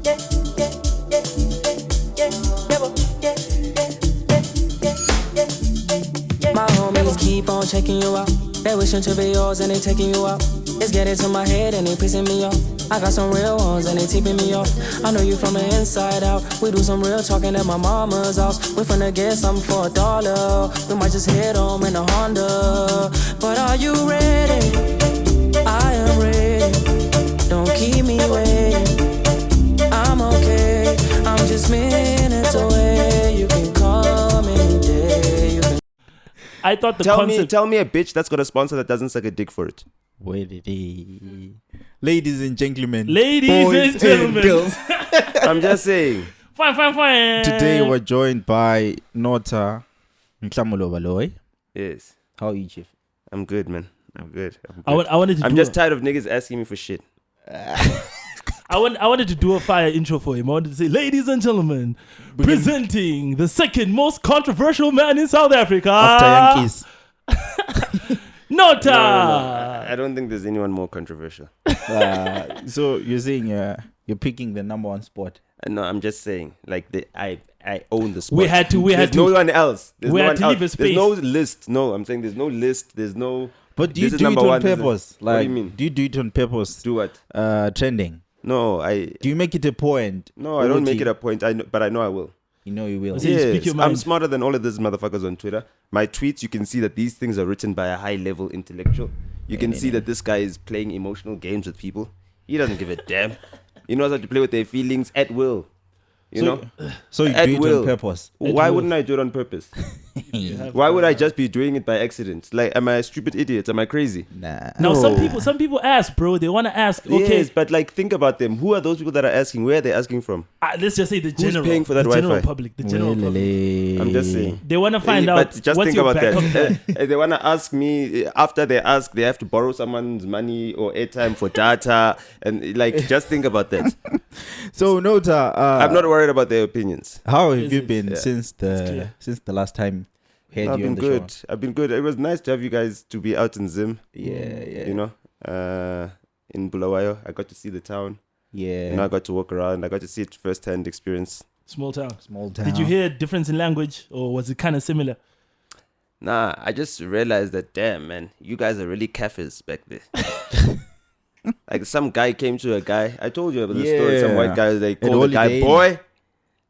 My homies keep on checking you out. They wishing to be yours and they taking you out. It's getting to my head and they pissing me off. I got some real ones and they tipping me off. I know you from the inside out. We do some real talking at my mama's house. We finna get something for $1. We might just hit home in a Honda. But are you ready? I am ready. Don't keep me waiting. I'm okay. I'm just minutes away. You can come any day. I thought Tell me a bitch that's got a sponsor that doesn't suck a dick for it. Where did he? Ladies and gentlemen. Ladies and gentlemen. Girls. I'm just saying. Fine. Today we're joined by Nota Baloyi. Yes. How are you, Chief? I'm good, man. I'm good. I'm just tired of niggas asking me for shit. I wanted to do a fire intro for him. I wanted to say, ladies and gentlemen, presenting the second most controversial man in South Africa. After Yankees. Nota! No. I don't think there's anyone more controversial. So you're saying you're picking the number one spot? No, I'm just saying, like, I own the spot. We had to. There's no one else. There's we no had one to else. leave a space. There's no list. No, I'm saying there's no list. There's no. But do you do it on purpose? What do you mean? Do you do it on purpose? Do what? Trending. No, Do you make it a point? No, I don't make it a point. But I know I will. You know you will. So you speak your mind. I'm smarter than all of these motherfuckers on Twitter. My tweets, you can see that these things are written by a high-level intellectual. You can see that this guy is playing emotional games with people. He doesn't give a damn. He knows how to play with their feelings at will. You know? So you do it on purpose. Why wouldn't I do it on purpose? Why would I just be doing it by accident? Like, am I a stupid idiot? Am I crazy? Nah. Now, some people ask, bro. They want to ask, okay. Yes, but like, think about them. Who are those people that are asking? Where are they asking from? Let's just say the general. Who's paying for that the Wi-Fi? General public. The general public. I'm just saying. They want to find out But just what's think your about backup that. They want to ask me, after they ask, they have to borrow someone's money or airtime for data. And like, just think about that. So, Nota, I'm not worried about their opinions. how have you been since the last time we had you on the good. show? I've been good. It was nice to have you guys to be out in Zim. Yeah. You know, in Bulawayo. I got to see the town. Yeah. You know, I got to walk around. I got to see it first-hand experience. Small town. Did you hear a difference in language, or was it kind of similar? Nah, I just realized that, damn, man, you guys are really kafirs back there. Like, some guy came to a guy. I told you about the story. Some white guy, they called the guy boy.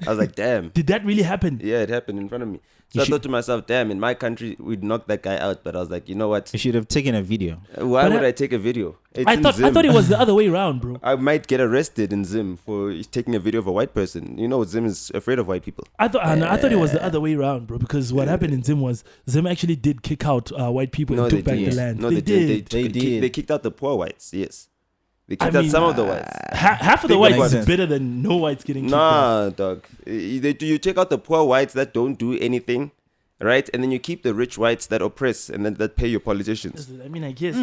I was like, damn. Did that really happen? Yeah, it happened in front of me. So I thought to myself, damn, in my country, we'd knock that guy out. But I was like, you know what? You should have taken a video. Why would I take a video? It's I thought it was the other way around, bro. I might get arrested in Zim for taking a video of a white person. You know, Zim is afraid of white people. I thought it was the other way around, bro. Because what happened in Zim was Zim actually did kick out white people and took back the land. No, they did. They kicked out the poor whites. Yes. They kicked out some of the whites. Half of the whites is better than no whites getting kicked out. Nah, dog. You take out the poor whites that don't do anything, right? And then you keep the rich whites that oppress and then that pay your politicians. I mean, I guess.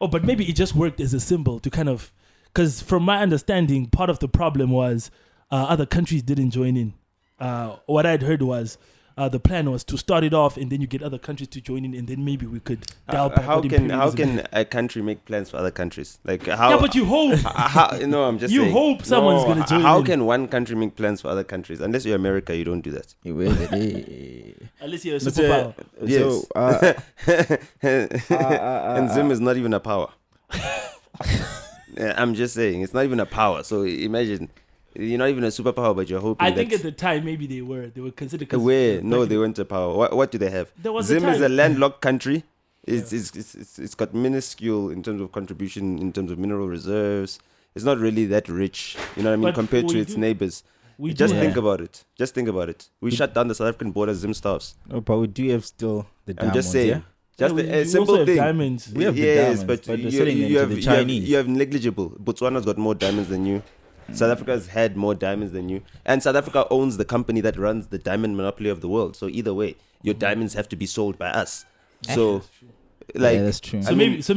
Oh, but maybe it just worked as a symbol to kind of... Because from my understanding, part of the problem was other countries didn't join in. What I'd heard was the plan was to start it off and then you get other countries to join in and then maybe we could dial back. How can a country make plans for other countries? Like how? Yeah, but you hope. I'm just saying. You hope someone's going to join in. How can one country make plans for other countries? Unless you're America, you don't do that. Unless you're a superpower. Yes. And Zim is not even a power. I'm just saying, it's not even a power. So imagine... You're not even a superpower, but you're hoping. I think at the time maybe they were. They were considered. Where? No, they weren't a power. What do they have? Zim is a landlocked country. It's got minuscule in terms of contribution, in terms of mineral reserves. It's not really that rich. You know what I mean? Compared to its neighbors. Just think about it. Just think about it. We shut down the South African border, Zim staffs. Oh, but we do have still the diamonds. I'm just saying. Yeah? Just a simple thing. Diamonds. We have the diamonds, but they're selling them to the Chinese. You have negligible. Botswana's got more diamonds than you. South Africa's had more diamonds than you. And South Africa owns the company that runs the diamond monopoly of the world. So either way, your diamonds have to be sold by us. So, like... Yeah, that's true. So maybe that's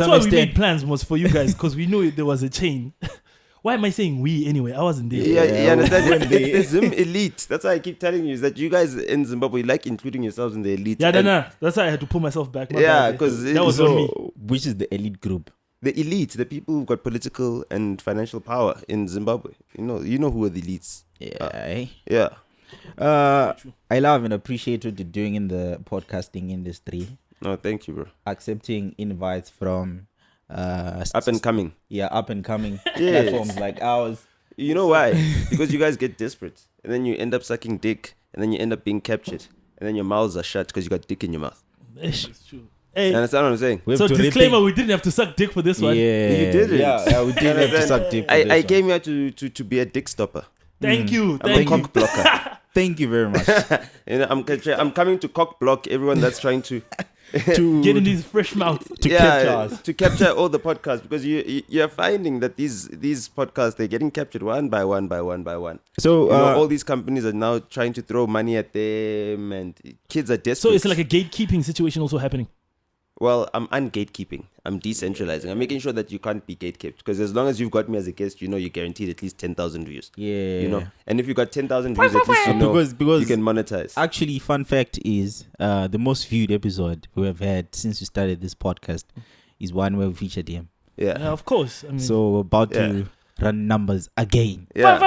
why we made plans was for you guys, because we knew there was a chain. Why am I saying we anyway? I wasn't there. Yeah, you understand? It's the Zim elite. That's why I keep telling you, is that you guys in Zimbabwe like including yourselves in the elite. Yeah, no. That's why I had to pull myself back. Yeah, because that was on me. Which is the elite group? the elite, the people who've got political and financial power in Zimbabwe. You know who are the elites. Yeah. I love and appreciate what you're doing in the podcasting industry. No, thank you, bro. Accepting invites from up and coming platforms like ours. You know why? Because you guys get desperate, and then you end up sucking dick, and then you end up being captured, and then your mouths are shut because you got dick in your mouth. It's true. Hey, you understand what I'm saying? So disclaimer, we didn't have to suck dick for this one. Yeah, you did it. Yeah, we didn't have to suck dick for this I one. came here to be a dick stopper. Thank you. I'm a cock blocker. Thank you very much. I'm coming to cock block everyone that's trying to get in these fresh mouths to capture all the podcasts, because you're finding that these podcasts, they're getting captured one by one. So all these companies are now trying to throw money at them, and kids are desperate. So it's like a gatekeeping situation also happening. Well, I'm ungatekeeping. I'm decentralizing. I'm making sure that you can't be gatekept, because as long as you've got me as a guest, you're guaranteed at least 10,000 views. Yeah. And if you got 10,000 views, at least because you can monetize. Actually, fun fact is the most viewed episode we have had since we started this podcast is one where we featured him. Yeah. Of course. I mean, so we're about to run numbers again. Yeah.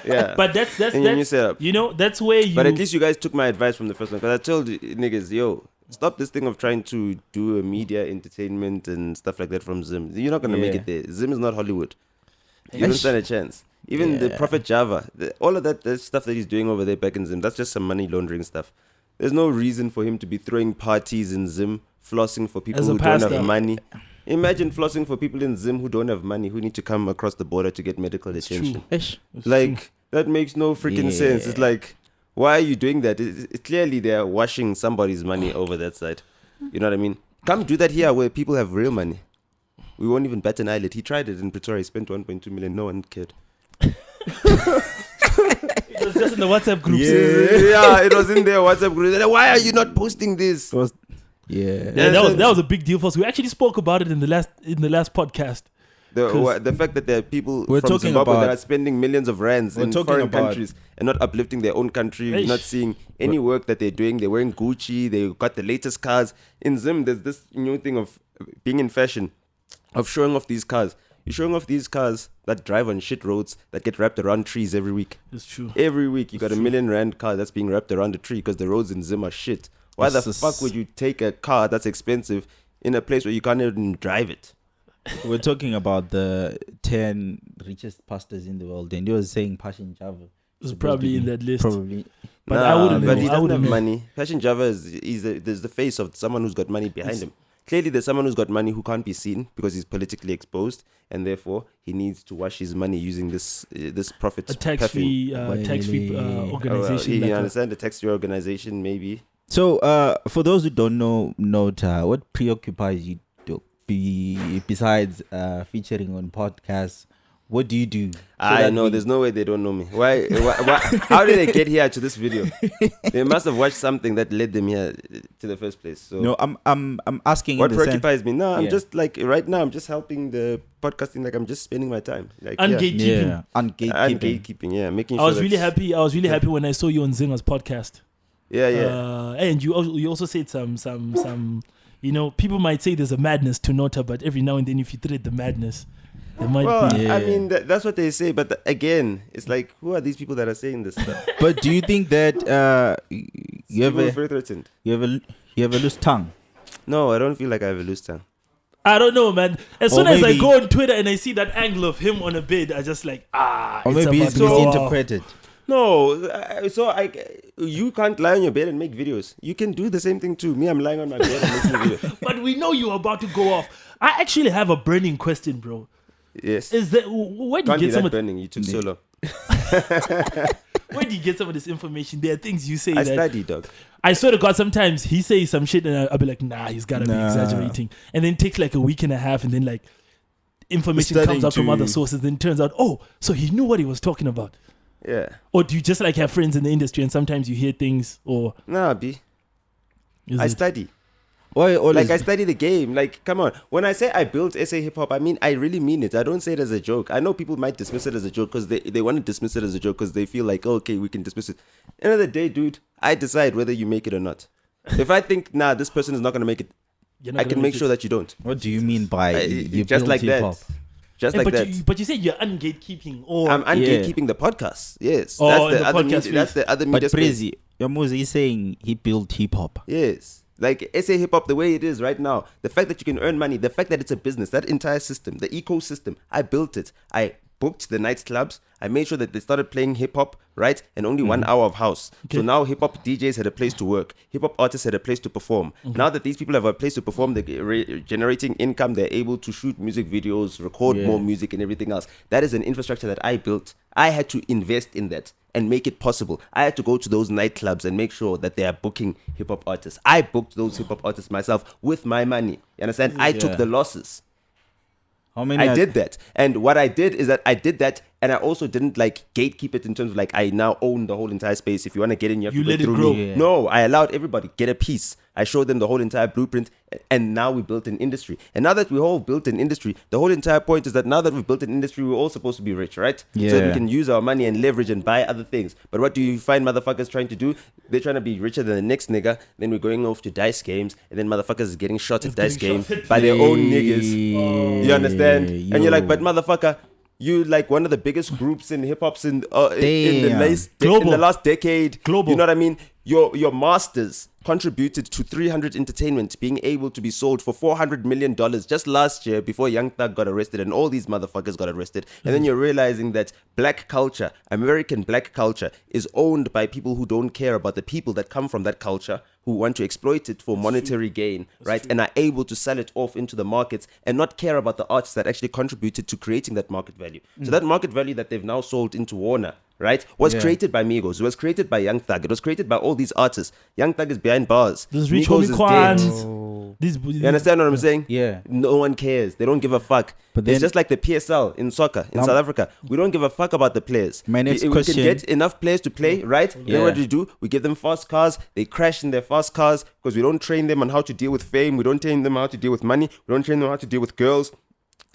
Yeah. But that's new setup. That's where you. But at least you guys took my advice from the first one, because I told you niggas, stop this thing of trying to do a media entertainment and stuff like that from Zim. You're not going to make it there. Zim is not Hollywood. You don't stand a chance. Even the Prophet Java, all of that stuff that he's doing over there back in Zim, that's just some money laundering stuff. There's no reason for him to be throwing parties in Zim, flossing for people who don't have money. Imagine flossing for people in Zim who don't have money, who need to come across the border to get medical attention. That makes no freaking sense. It's like, why are you doing that? It's clearly they're washing somebody's money over that side. You know what I mean? Come do that here where people have real money. We won't even bat an eyelid. He tried it in Pretoria. He spent 1.2 million. No one cared. It was just in the WhatsApp group. Yeah, it was in their WhatsApp group. Like, why are you not posting this? That was a big deal for us. We actually spoke about it in the last podcast. The fact that there are people from Zimbabwe that are spending millions of rands in foreign countries and not uplifting their own country, not seeing any work that they're doing. They're wearing Gucci. They got the latest cars. In Zim, there's this new thing of being in fashion, of showing off these cars. You're showing off these cars that drive on shit roads that get wrapped around trees every week. It's true. Every week you got a $1 million car that's being wrapped around a tree because the roads in Zim are shit. Why the fuck would you take a car that's expensive in a place where you can't even drive it? We're talking about the 10 richest pastors in the world, and you were saying Passion Java is probably in that list. Probably, but I wouldn't know. But he doesn't have money. Passion Java is the face of someone who's got money behind him. Clearly, there's someone who's got money who can't be seen because he's politically exposed, and therefore he needs to wash his money using this profit. A tax-free organization. You understand? The tax-free organization, maybe. So, for those who don't know Nota, what preoccupies you? Besides featuring on podcasts, what do you do? I know there's no way they don't know me. Why how did they get here to this video? They must have watched something that led them here to the first place. So no, I'm asking what preoccupies me. No, I'm just like right now I'm just helping the podcasting, like I'm just spending my time. Like ungatekeeping. Ungatekeeping, yeah. Making sure I was really happy when I saw you on Zinga's podcast. Yeah. And you also said some people might say there's a madness to Nota, but every now and then if you thread the madness, there might be. I mean, that's what they say. But again, it's like, who are these people that are saying this stuff? But do you think that you have a loose tongue? No, I don't feel like I have a loose tongue. I don't know, man. As soon as I go on Twitter and I see that angle of him on a bed, I just like, or maybe it's misinterpreted. No, you can't lie on your bed and make videos. You can do the same thing too. Me, I'm lying on my bed and making videos. But we know you're about to go off. I actually have a burning question, bro. Yes. Where do you get some of burning? You took so long. Where do you get some of this information? There are things you say. I study, dog. I swear to God, sometimes he says some shit and I'll be like, nah, he's gotta be exaggerating. And then it takes like a week and a half, and then like information comes out from other sources. Then it turns out, so he knew what he was talking about. Yeah. Or do you just like have friends in the industry and sometimes you hear things or... Nah, B. I study. I study the game. Like, come on. When I say I built SA Hip Hop, I mean, I really mean it. I don't say it as a joke. I know people might dismiss it as a joke because they want to dismiss it as a joke because they feel like, okay, we can dismiss it. End of the day, dude, I decide whether you make it or not. If I think, this person is not going to make it, I can make sure that you don't. What do you mean by you just like hip-hop? that? Just like that. But you said you're ungatekeeping, or I'm ungatekeeping the podcast. Yes, that's the other media But Kbrizzy, Yamuza is saying he built hip hop. Yes. Like SA hip hop, the way it is right now, the fact that you can earn money, the fact that it's a business, that entire system, the ecosystem, I built it. I booked the nightclubs. I made sure that they started playing hip hop, right? And only 1 hour of house. Okay. So now hip hop DJs had a place to work. Hip hop artists had a place to perform. Okay. Now that these people have a place to perform, they're generating income. They're able to shoot music videos, record more music and everything else. That is an infrastructure that I built. I had to invest in that and make it possible. I had to go to those nightclubs and make sure that they are booking hip hop artists. I booked those hip hop artists myself with my money. You understand? I took the losses. How many? I did that. And what I did is that I did that, and I also didn't like gatekeep it in terms of like I now own the whole entire space. If you want to get in, you have to let go through it grow. me. Yeah. No, I allowed everybody get a piece. I showed them the whole entire blueprint, and now we built an industry. And now that we all built an industry, the whole entire point is that now that we've built an industry, we're all supposed to be rich, right? Yeah. So that we can use our money and leverage and buy other things. But what do you find motherfuckers trying to do? They're trying to be richer than the next nigga. Then we're going off to dice games, and then motherfuckers is getting shot at dice game by their own niggas. You understand? And you're like, but motherfucker, you like one of the biggest groups in hip hops in the last decade. Global. You know what I mean? Your masters contributed to 300 Entertainment being able to be sold for $400 million just last year before Young Thug got arrested and all these motherfuckers got arrested. And then you're realizing that black culture, American black culture, is owned by people who don't care about the people that come from that culture, who want to exploit it for monetary gain, right? And are able to sell it off into the markets and not care about the artists that actually contributed to creating that market value. So that market value that they've now sold into Warner, right, was created by Migos. It was created by Young Thug. It was created by all these artists. Young Thug is behind bars. There's Rich Homie Quans. You understand what I'm saying? Yeah. No one cares. They don't give a fuck. But then, it's just like the PSL in soccer in South Africa. We don't give a fuck about the players. My next we question. can get enough players to play, right? Yeah. Then what do? We give them fast cars. They crash in their fast cars because we don't train them on how to deal with fame. We don't train them how to deal with money. We don't train them how to deal with girls.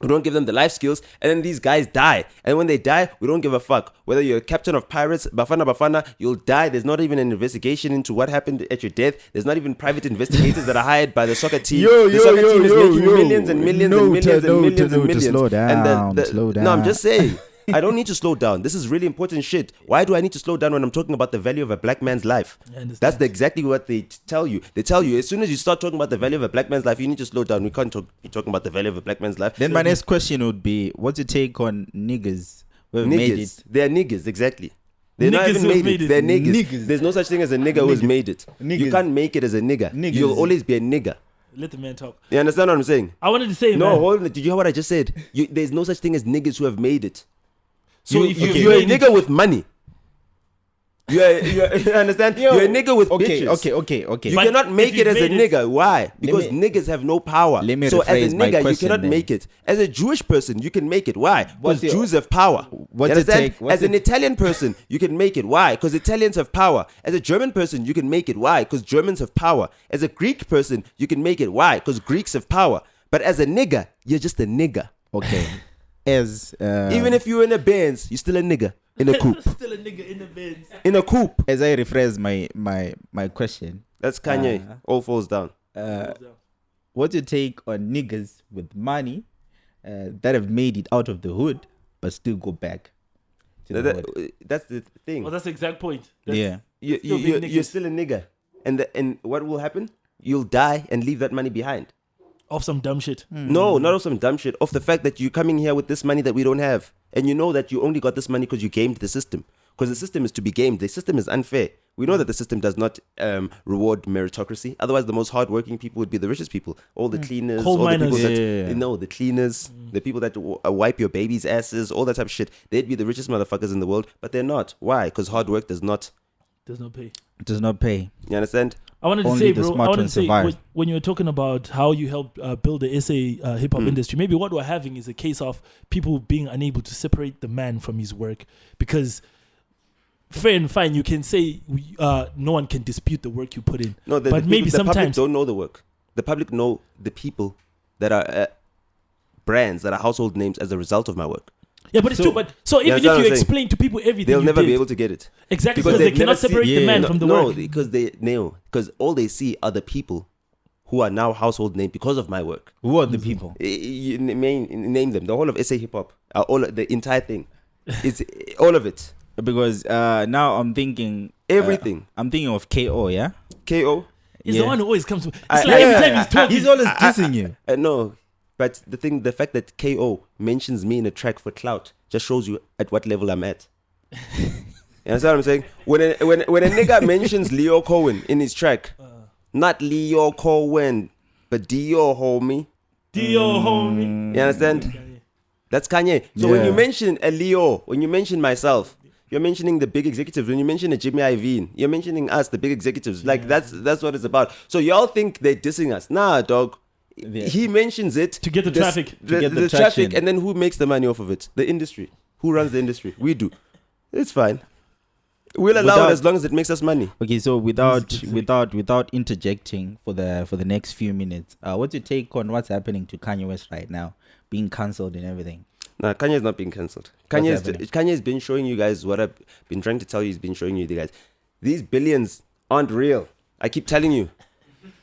We don't give them the life skills, and then these guys die. And when they die, we don't give a fuck. Whether you're a captain of pirates, Bafana, you'll die. There's not even an investigation into what happened at your death. There's not even private investigators that are hired by the soccer team. The soccer team is making millions and millions and millions and millions and millions. Slow down, slow down. No, I'm just saying. I don't need to slow down. This is really important shit. Why do I need to slow down when I'm talking about the value of a black man's life? That's exactly what they tell you. They tell you as soon as you start talking about the value of a black man's life, you need to slow down. We can't be talking about the value of a black man's life. Then my next question would be, what's your take on niggas who have made it? They're niggas, exactly. They're not even made it. They're niggas. There's no such thing as a nigga who has made it. You can't make it as a nigga. You'll always be a nigga. Let the man talk. You understand what I'm saying? I wanted to say, no, hold on. Did you hear what I just said? There's no such thing as niggas who have made it. So you're a nigga with money. You understand? You're a nigga with bitches. Okay. You cannot make it as a nigga. Why? Because niggas have no power. So as a nigga, you cannot make it. As a Jewish person, you can make it. Why? Because Jews have power. As an Italian person, you can make it. Why? Because Italians have power. As a German person, you can make it. Why? Because Germans have power. As a Greek person, you can make it. Why? Because Greeks have power. But as a nigga, you're just a nigga. Okay. Even if you're in a Benz, you're still a nigga in a coupe. Still a nigga in a Benz. In a coupe. As I rephrase my question. That's Kanye. All falls down. What's your take on niggas with money that have made it out of the hood but still go back to the hood? That's the thing. Well, that's the exact point. You're still a nigga. And what will happen? You'll die and leave that money behind. Off some dumb shit. No, not off some dumb shit. Off the fact that you're coming here with this money that we don't have. And you know that you only got this money because you gamed the system. Because the system is to be gamed. The system is unfair. We know that the system does not reward meritocracy. Otherwise, the most hardworking people would be the richest people. All the cleaners, coal all miners. the people the cleaners, the people that wipe your baby's asses, all that type of shit. They'd be the richest motherfuckers in the world. But they're not. Why? Because hard work does not pay. Does not pay. You understand? I wanted to say, bro, when you were talking about how you helped build the SA hip-hop industry, maybe what we're having is a case of people being unable to separate the man from his work. Because fair and fine, you can say no one can dispute the work you put in. No, but maybe sometimes the public don't know the work. The public know the people that are brands, that are household names as a result of my work. Yeah, but it's true. But so even if you explain to people everything, they'll never be able to get it. Exactly, because they cannot separate the man from the work. Because all they see are the people who are now household name because of my work. Who are the people? You name them. The whole of SA hip hop, the entire thing. It's all of it. Because now I'm thinking everything. I'm thinking of KO, yeah? KO? He's the one who always comes to me. It's like every time he's talking. He's always dissing you. No. But the fact that KO mentions me in a track for clout just shows you at what level I'm at. You understand what I'm saying? When a nigga mentions Leo Cohen in his track, not Leo Cohen, but Dio homie. Dio homie. You understand? That's Kanye. So when you mention a Leo, when you mention myself, you're mentioning the big executives. When you mention a Jimmy Iovine, you're mentioning us, the big executives. Like that's what it's about. So y'all think they're dissing us? Nah, dog. He mentions it to get the traffic. To get the traffic, and then who makes the money off of it? The industry. Who runs the industry? We do. It's fine. We'll allow it as long as it makes us money. Okay, so without interjecting for the next few minutes, what's your take on what's happening to Kanye West right now, being cancelled and everything? Nah, Kanye is not being cancelled. Kanye's been showing you guys what I've been trying to tell you. He's been showing you guys. These billions aren't real. I keep telling you.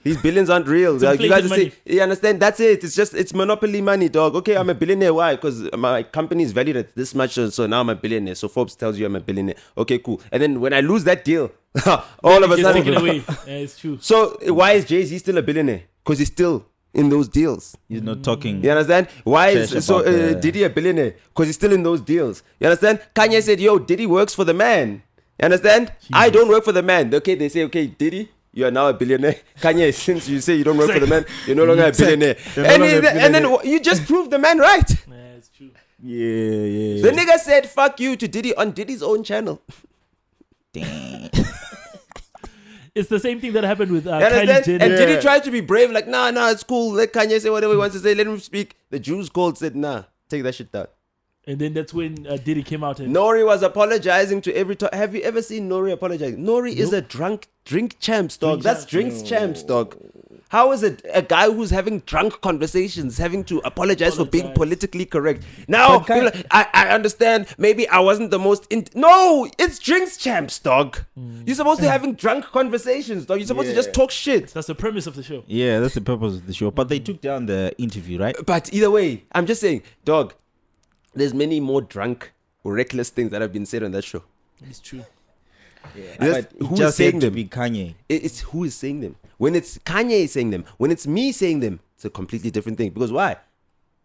These billions aren't real. Like, you guys say, you understand? That's it. It's monopoly money, dog. Okay, I'm a billionaire. Why? Because my company is valued at this much, so now I'm a billionaire. So Forbes tells you I'm a billionaire. Okay, cool. And then when I lose that deal, all of a sudden, taken away. Yeah, it's true. So why is Jay-Z still a billionaire? Because he's still in those deals. He's not talking. You understand? Why is Diddy a billionaire? Because he's still in those deals. You understand? Kanye said, "Yo, Diddy works for the man." You understand? Jesus. I don't work for the man. Okay, they say, "Okay, Diddy, you are now a billionaire." Kanye, since you say you don't work for the man, you're no longer a billionaire. And then you just proved the man right. Yeah, it's true. Yeah. The nigga said fuck you to Diddy on Diddy's own channel. Damn. It's the same thing that happened with Kylie Jenner. And Diddy tried to be brave, like, nah, it's cool. Let Kanye say whatever he wants to say. Let him speak. The Jews called, said, nah, take that shit down. And then that's when Diddy came out and... Nori was apologizing to every... Have you ever seen Nori apologize? Nori is a drink champs, dog. That's drinks champs, dog. How is it a guy who's having drunk conversations having to apologize for being politically correct? Now, I understand. Maybe I wasn't the most... No, it's drinks champs, dog. You're supposed to be having drunk conversations, dog. You're supposed to just talk shit. That's the premise of the show. Yeah, that's the purpose of the show. But they took down the interview, right? But either way, I'm just saying, dog, there's many more drunk, reckless things that have been said on that show. It's true. Yeah, who is saying them? Be Kanye. It's who is saying them. When it's Kanye saying them, when it's me saying them, it's a completely different thing. Because why?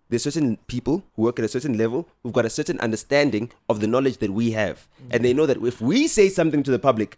There's certain people who work at a certain level who've got a certain understanding of the knowledge that we have. And they know that if we say something to the public,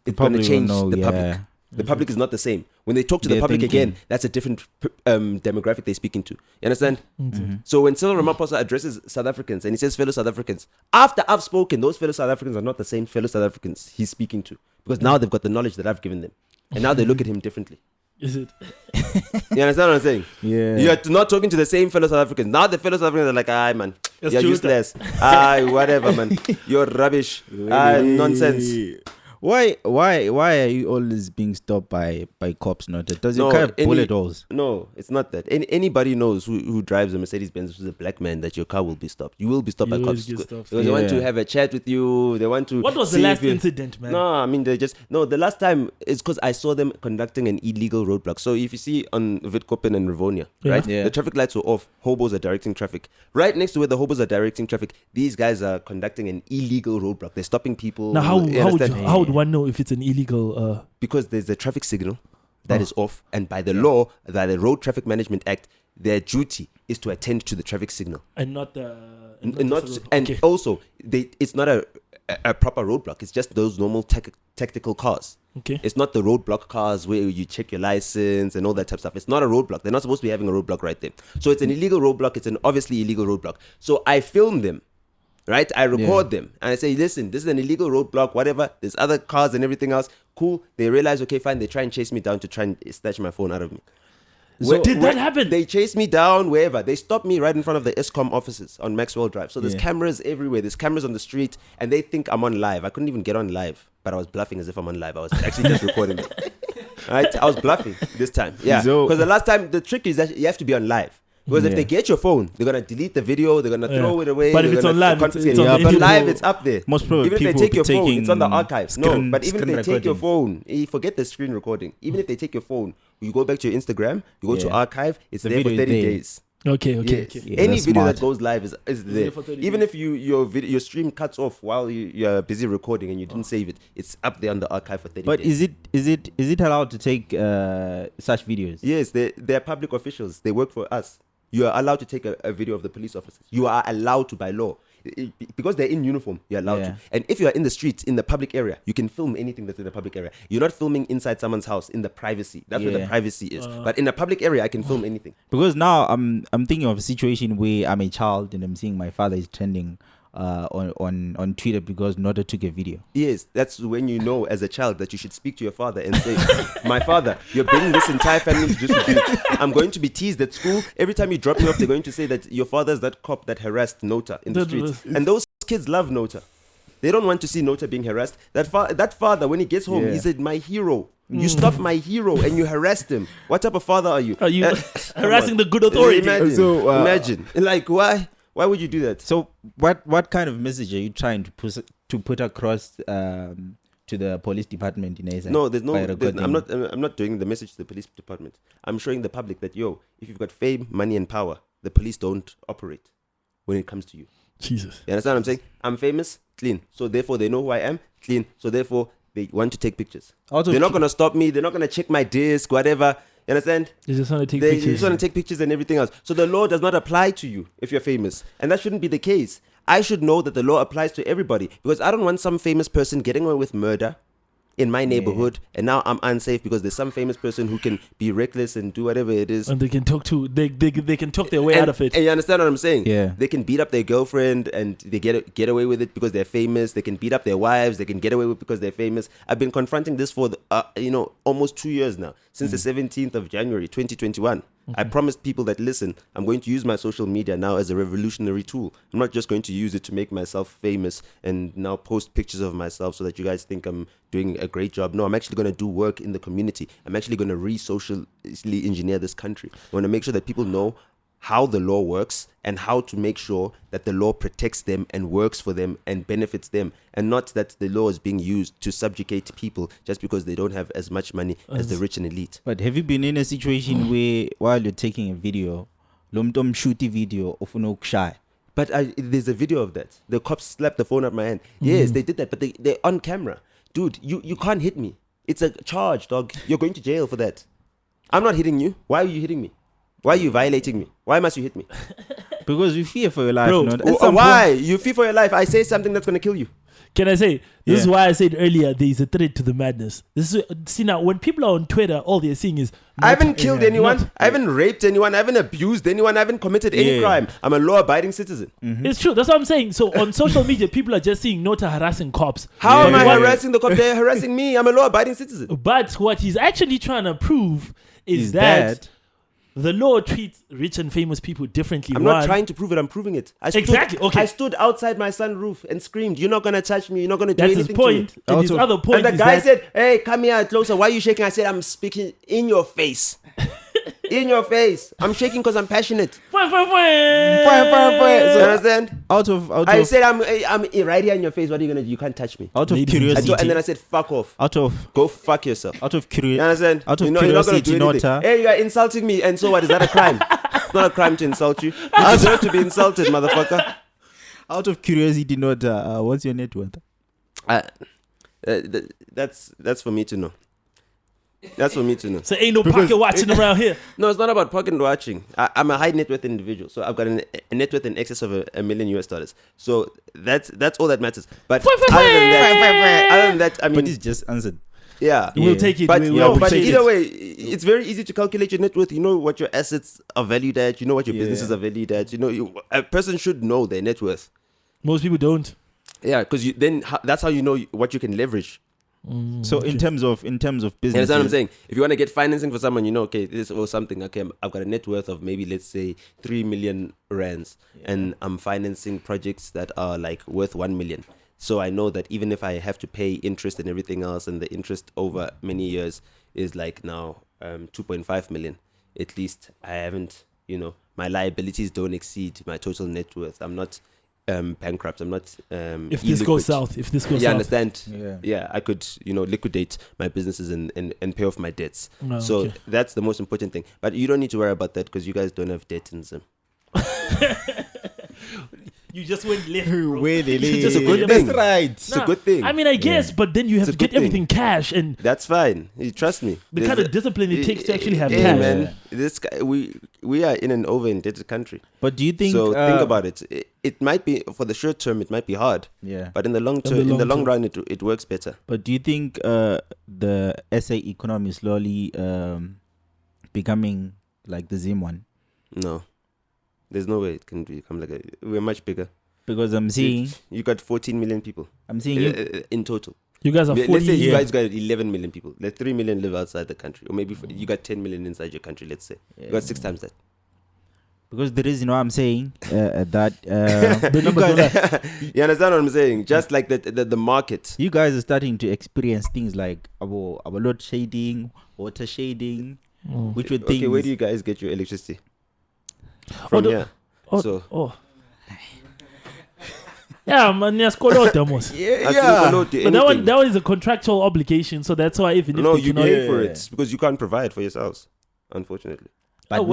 it's going to change the public. The public is not the same. When they talk to the public again, that's a different demographic they're speaking to. You understand? Mm-hmm. So when Cyril Ramaphosa addresses South Africans and he says fellow South Africans, after I've spoken, those fellow South Africans are not the same fellow South Africans he's speaking to. Because now they've got the knowledge that I've given them. And now they look at him differently. Is it? You understand what I'm saying? Yeah. You're not talking to the same fellow South Africans. Now the fellow South Africans are like, aye, man. You're useless. Aye, whatever, man. You're rubbish. Nonsense. Why are you always being stopped by cops? Does it carry bullet holes? No, it's not that. Anybody knows who drives a Mercedes-Benz who's a black man that your car will be stopped. You will be stopped by cops. Because they want to have a chat with you. They want to. What was the last incident, man? No, I mean the last time is because I saw them conducting an illegal roadblock. So if you see on Witkoppen and Rivonia, right? Yeah. The traffic lights were off. Hobos are directing traffic. Right next to where the hobos are directing traffic, these guys are conducting an illegal roadblock. They're stopping people. Now how would one know if it's an illegal because there's a traffic signal that is off, and by the law, that the Road Traffic Management Act, their duty is to attend to the traffic signal and not also it's not a proper roadblock. It's just those normal tactical cars. Okay, it's not the roadblock cars where you check your license and all that type of stuff. It's not a roadblock. They're not supposed to be having a roadblock right there. So it's an illegal roadblock. It's an obviously illegal roadblock. So I film them. Right? I record them and I say, listen, this is an illegal roadblock, whatever. There's other cars and everything else. Cool. They realize, okay, fine. They try and chase me down to try and snatch my phone out of me. So did that happen? They chase me down wherever. They stop me right in front of the ESCOM offices on Maxwell Drive. So there's cameras everywhere. There's cameras on the street and they think I'm on live. I couldn't even get on live, but I was bluffing as if I'm on live. I was actually just recording them. Right? I was bluffing this time. Yeah. Because the last time, the trick is that you have to be on live. Because if they get your phone, they're gonna delete the video, they're gonna throw it away. But if it's on live, but live, it's up there. Most probably, even if they take your phone, it's on the archives. But even if they take your recordings. phone, forget the screen recording. Even if they take your phone, you go back to your Instagram, you go to archive, it's there for 30 days. Okay. Yeah, any video smart. that goes live is there. Even if your stream cuts off while you're busy recording and you didn't save it, it's up there on the archive for 30 days. But is it allowed to take such videos? Yes, they're public officials. They work for us. You are allowed to take a video of the police officers. You are allowed to by law. Because they're in uniform, you're allowed to. And if you are in the streets, in the public area, you can film anything that's in the public area. You're not filming inside someone's house in the privacy. That's where the privacy is. But in the public area, I can film anything. Because now I'm thinking of a situation where I'm a child and I'm seeing my father is trending on Twitter because Nota took a video. Yes, that's when you know as a child that you should speak to your father and say, my father, you're bringing this entire family to disrepute. I'm going to be teased at school. Every time you drop me off, they're going to say that your father's that cop that harassed Nota in the streets. And those kids love Nota. They don't want to see Nota being harassed. That father, when he gets home, he said, my hero. You stopped my hero and you harassed him. What type of father are you? Are you harassing the good authority? Imagine. Like, why? Why would you do that? So what kind of message are you trying to put across to the police department in ASA? No, I'm not doing the message to the police department. I'm showing the public that, if you've got fame, money and power, the police don't operate when it comes to you. Jesus. You understand what I'm saying? I'm famous, clean. So therefore they know who I am, clean. So therefore they want to take pictures. They're not going to stop me. They're not going to check my disc, whatever. You understand? They just want to take pictures. They just want to take pictures and everything else. So the law does not apply to you if you're famous. And that shouldn't be the case. I should know that the law applies to everybody. Because I don't want some famous person getting away with murder in my neighborhood. And now I'm unsafe because there's some famous person who can be reckless and do whatever it is. And they can talk they can talk their way out of it. And you understand what I'm saying? Yeah. They can beat up their girlfriend and they get away with it because they're famous. They can beat up their wives. They can get away with it because they're famous. I've been confronting this for almost 2 years now, since the 17th of January 2021. I promised people that, listen, I'm going to use my social media now as a revolutionary tool. I'm not just going to use it to make myself famous and now post pictures of myself so that you guys think I'm doing a great job. No, I'm actually going to do work in the community. I'm actually going to re-socially engineer this country. I want to make sure that people know how the law works and how to make sure that the law protects them and works for them and benefits them, and not that the law is being used to subjugate people just because they don't have as much money as the rich and elite. But have you been in a situation where while you're taking a video, lomtom shoot the video of no shy? But there's a video of that. The cops slapped the phone out of my hand. Yes, they did that, but they're on camera. Dude, you can't hit me. It's a charge, dog. You're going to jail for that. I'm not hitting you. Why are you hitting me? Why are you violating me? Why must you hit me? Because you fear for your life. Bro, why? You fear for your life. I say something that's going to kill you. Can I say, this is why I said earlier, there is a threat to the madness. See now, when people are on Twitter, all they're seeing is... I haven't killed anyone. I haven't raped anyone. I haven't abused anyone. I haven't committed any crime. I'm a law-abiding citizen. It's true. That's what I'm saying. So on social media, people are just seeing Nota harassing cops. How am I harassing the cops? They're harassing me. I'm a law-abiding citizen. But what he's actually trying to prove is that the law treats rich and famous people differently. I'm not trying to prove it. I'm proving it. I stood outside my sunroof and screamed, "You're not going to touch me. You're not going to do anything his point. to me." And his other point and the guy said, "Hey, come here closer. Why are you shaking?" I said, "I'm speaking in your face." In your face. I'm shaking because I'm passionate. So, you understand? I said, I'm right here in your face. What are you going to do? You can't touch me. Out of curiosity. And then I said, fuck off. Go fuck yourself. Out of curiosity. You understand? Out of curiosity, Nota. Hey, you are insulting me. And so what? Is that a crime? It's not a crime to insult you. You deserve to be insulted, motherfucker. Out of curiosity, Nota, what's your net worth? That's for me to know. That's for me to know. So ain't no pocket watching around here. No, it's not about pocket watching. I'm a high net worth individual, so I've got a net worth in excess of $1 million. So that's all that matters. But other than that, I mean, but it's just answered. Yeah, we'll take it. But either way, it's very easy to calculate your net worth. You know what your assets are valued at. You know what your businesses are valued at. You know, a person should know their net worth. Most people don't. Yeah, because then that's how you know what you can leverage. So in terms of business, that's what I'm saying. If you want to get financing for someone, you know, okay, this or something. Okay, I've got a net worth of maybe, let's say, 3 million rands, and I'm financing projects that are like worth 1 million. So I know that even if I have to pay interest and everything else, and the interest over many years is like now 2.5 million, at least I haven't my liabilities don't exceed my total net worth. I'm not bankrupt. I'm not if this goes south. Yeah, understand. Yeah, I could liquidate my businesses and pay off my debts. So that's the most important thing. But you don't need to worry about that because you guys don't have debt in Zim. You just went left, bro. It's a good thing. That's right. It's a good thing. I mean, I guess, but then you have to get everything cash, and that's fine. You trust me. The kind of discipline it takes to actually have cash. Man, this guy, we are in an over-indebted country. But do you think? So think about it. It might be for the short term. It might be hard. Yeah. But in the long term, in the long run, it works better. But do you think the SA economy is slowly becoming like the Zim one? No. There's no way it can become like we're much bigger. Because I'm seeing... You got 14 million people. I'm seeing in total. You guys are 40. Let's say you guys got 11 million people. Like 3 million live outside the country. Or maybe you got 10 million inside your country, let's say. You got 6 times that. Because the reason why I'm saying that... you understand what I'm saying? Just like the market. You guys are starting to experience things like our load shading, water shading, which would things... Okay, where do you guys get your electricity? From here. Yeah, man, Yeah. But that one is a contractual obligation, so that's why even if you pay for it because you can't provide for yourselves, unfortunately. But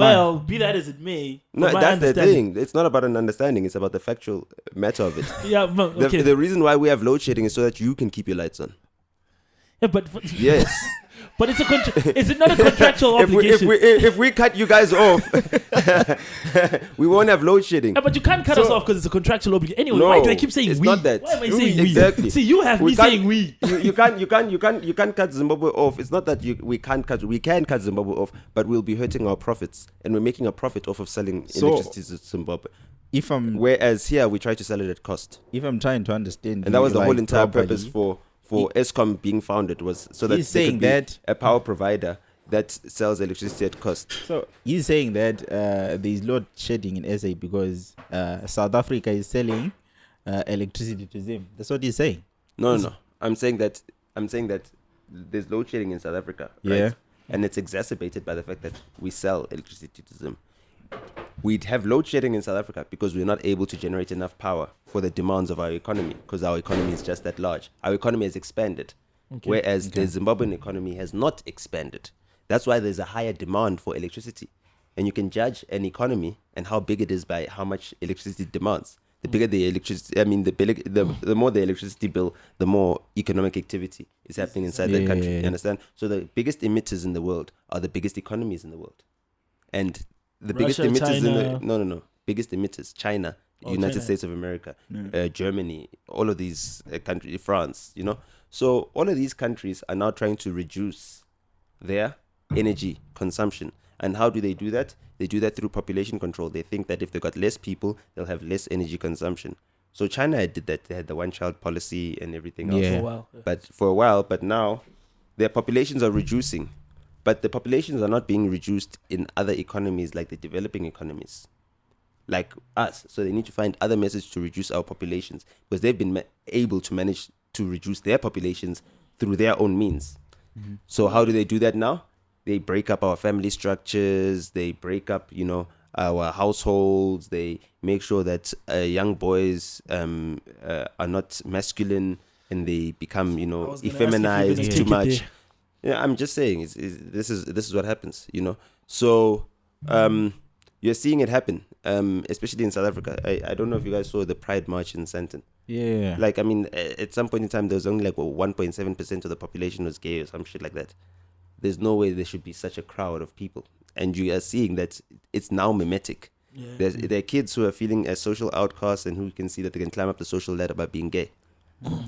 be that as it may. No, that's the thing. It's not about an understanding. It's about the factual matter of it. Yeah, but, okay. The reason why we have load shedding is so that you can keep your lights on. Yeah, but yes. But is it not a contractual obligation? If we cut you guys off, we won't have load shedding. Yeah, but you can't cut us off because it's a contractual obligation. Anyway, why do I keep saying it's we? Not that. Why am I saying we? Exactly. See, you have me saying we. You can't cut Zimbabwe off. It's not that we can cut Zimbabwe off, but we'll be hurting our profits, and we're making a profit off of selling electricity to Zimbabwe. Whereas here we try to sell it at cost. If I'm trying to understand, and that was the whole entire purpose for Eskom being founded, was so that there could be a power provider that sells electricity at cost. So he's saying that there's load shedding in SA because South Africa is selling electricity to them. That's what he's saying. No. I'm saying that there's load shedding in South Africa, right? Yeah. And it's exacerbated by the fact that we sell electricity to them. We'd have load shedding in South Africa because we're not able to generate enough power for the demands of our economy, because our economy is just that large. Our economy has expanded, whereas the Zimbabwean economy has not expanded. That's why there's a higher demand for electricity. And you can judge an economy and how big it is by how much electricity it demands. The bigger the electricity, the more the electricity bill, the more economic activity is happening inside the country. You understand? So the biggest emitters in the world are the biggest economies in the world. And the biggest emitters China. Biggest emitters, China, United States of America, Germany, all of these countries, France, So all of these countries are now trying to reduce their energy consumption. And how do they do that? They do that through population control. They think that if they've got less people, they'll have less energy consumption. So China did that. They had the one-child policy and everything else. For a while, but now their populations are reducing. But the populations are not being reduced in other economies like the developing economies, like us. So they need to find other methods to reduce our populations, because they've been able to manage to reduce their populations through their own means. Mm-hmm. So how do they do that now? They break up our family structures. They break up, our households. They make sure that young boys are not masculine and they become, effeminized too much. Yeah, I'm just saying, this is what happens, So you're seeing it happen, especially in South Africa. I don't know if you guys saw the Pride March in Sandton. Yeah. At some point in time, there was only 1.7% of the population was gay or some shit like that. There's no way there should be such a crowd of people. And you are seeing that it's now mimetic. Yeah. There are kids who are feeling as social outcasts and who can see that they can climb up the social ladder by being gay.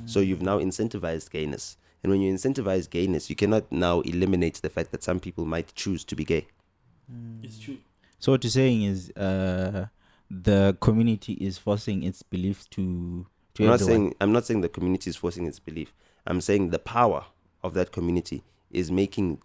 So you've now incentivized gayness. And when you incentivize gayness, you cannot now eliminate the fact that some people might choose to be gay. It's true. So what you're saying is the community is forcing its belief to I'm not saying the community is forcing its belief. I'm saying the power of that community is making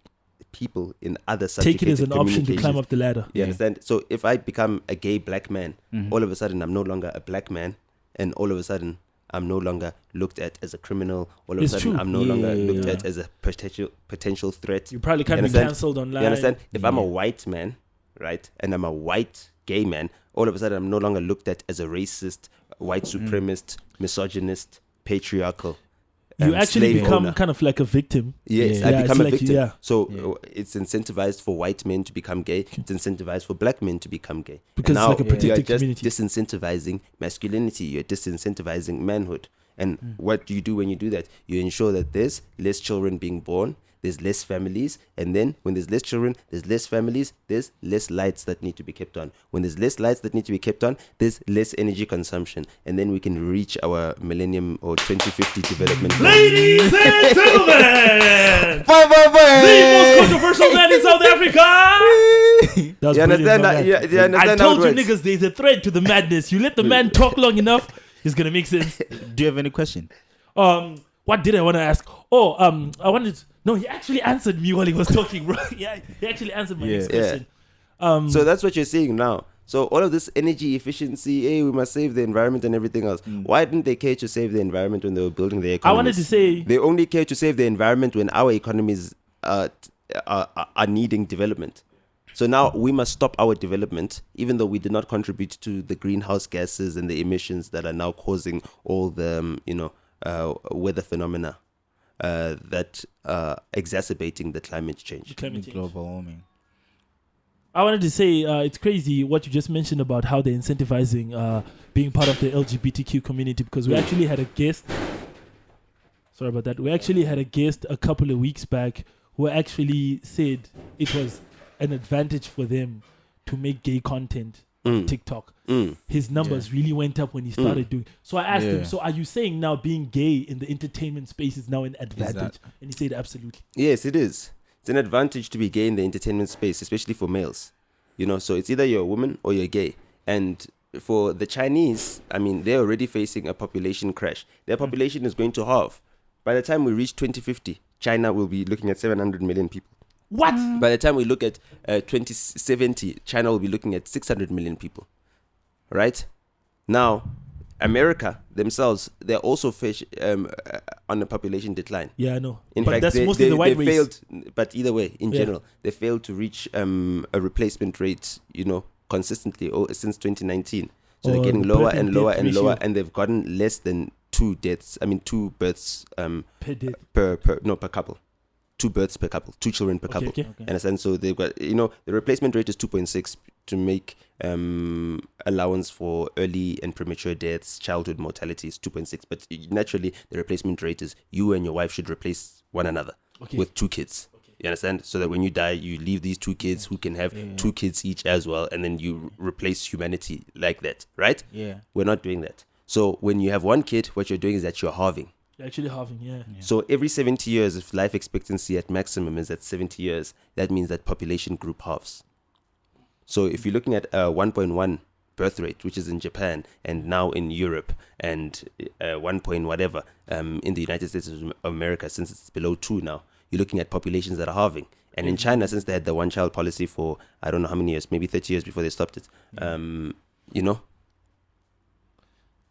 people in other take it as an option to climb up the ladder. You understand? So if I become a gay black man, all of a sudden I'm no longer a black man, and all of a sudden I'm no longer looked at as a criminal. All of a sudden, I'm no longer looked at as a potential threat. You probably can't be cancelled online. You understand? If I'm a white man, right, and I'm a white gay man, all of a sudden I'm no longer looked at as a racist, white supremacist, misogynist, patriarchal. You actually become owner. kind of like a victim. Yes, I become a victim. Yeah. So it's incentivized for white men to become gay. It's incentivized for black men to become gay. Because now it's like a protected you're community. just disincentivizing masculinity. You're disincentivizing manhood. And what do you do when you do that? You ensure that there's less children being born. There's less families, and then when there's less children, there's less families, there's less lights that need to be kept on. When there's less lights that need to be kept on, there's less energy consumption, and then we can reach our millennium or 2050 development goals. Ladies and gentlemen, the most controversial man in South Africa. That was You understand that? brilliant, You understand I told how you it works? niggas, there's a thread to the madness. You let the man talk long enough, it's gonna make sense. Do you have any question? What did I want to ask? I wanted to, no, he actually answered me while he was talking, bro. Yeah, he actually answered my next question. So that's what you're seeing now. So all of this energy efficiency, hey, we must save the environment and everything else. Why didn't they care to save the environment when they were building their economies? I wanted to say they only care to save the environment when our economies are needing development. So now we must stop our development, even though we did not contribute to the greenhouse gases and the emissions that are now causing all the weather phenomena that are exacerbating the climate change. Global warming. I wanted to say it's crazy what you just mentioned about how they're incentivizing being part of the LGBTQ community, because we actually had a guest. Sorry about that. We actually had a guest a couple of weeks back who actually said it was an advantage for them to make gay content on TikTok. His numbers really went up when he started doing. So I asked him, so are you saying now being gay in the entertainment space is now an advantage? And he said absolutely. Yes, it is. It's an advantage to be gay in the entertainment space, especially for males. So it's either you're a woman or you're gay. And for the Chinese, I mean, they're already facing a population crash. Their population is going to halve. By the time we reach 2050, China will be looking at 700 million people. What? By the time we look at 2070, China will be looking at 600 million people. Right? Now, America themselves, they're also on a population decline. Yeah, I know. In but fact, that's mostly the white they race. failed, but either way, in general, they failed to reach a replacement rate, consistently since 2019. So they're getting lower and lower and lower, and they've gotten less than 2 births per couple. 2 births per couple, 2 children per couple. Okay. Understand? So they've got, the replacement rate is 2.6 to make allowance for early and premature deaths, childhood mortality is 2.6. But naturally, the replacement rate is you and your wife should replace one another with 2 kids. You understand? So that when you die, you leave these 2 kids who can have 2 kids each as well, and then you replace humanity like that, right? Yeah. We're not doing that. So when you have 1 kid, what you're doing is that you're halving. Actually halving, yeah. So every 70 years, if life expectancy at maximum is at 70 years, that means that population group halves. So if you're looking at a 1.1 birth rate, which is in Japan and now in Europe, and 1 point whatever in the United States of America, since it's below 2 now, you're looking at populations that are halving. And in China, since they had the one-child policy for I don't know how many years, maybe 30 years before they stopped it,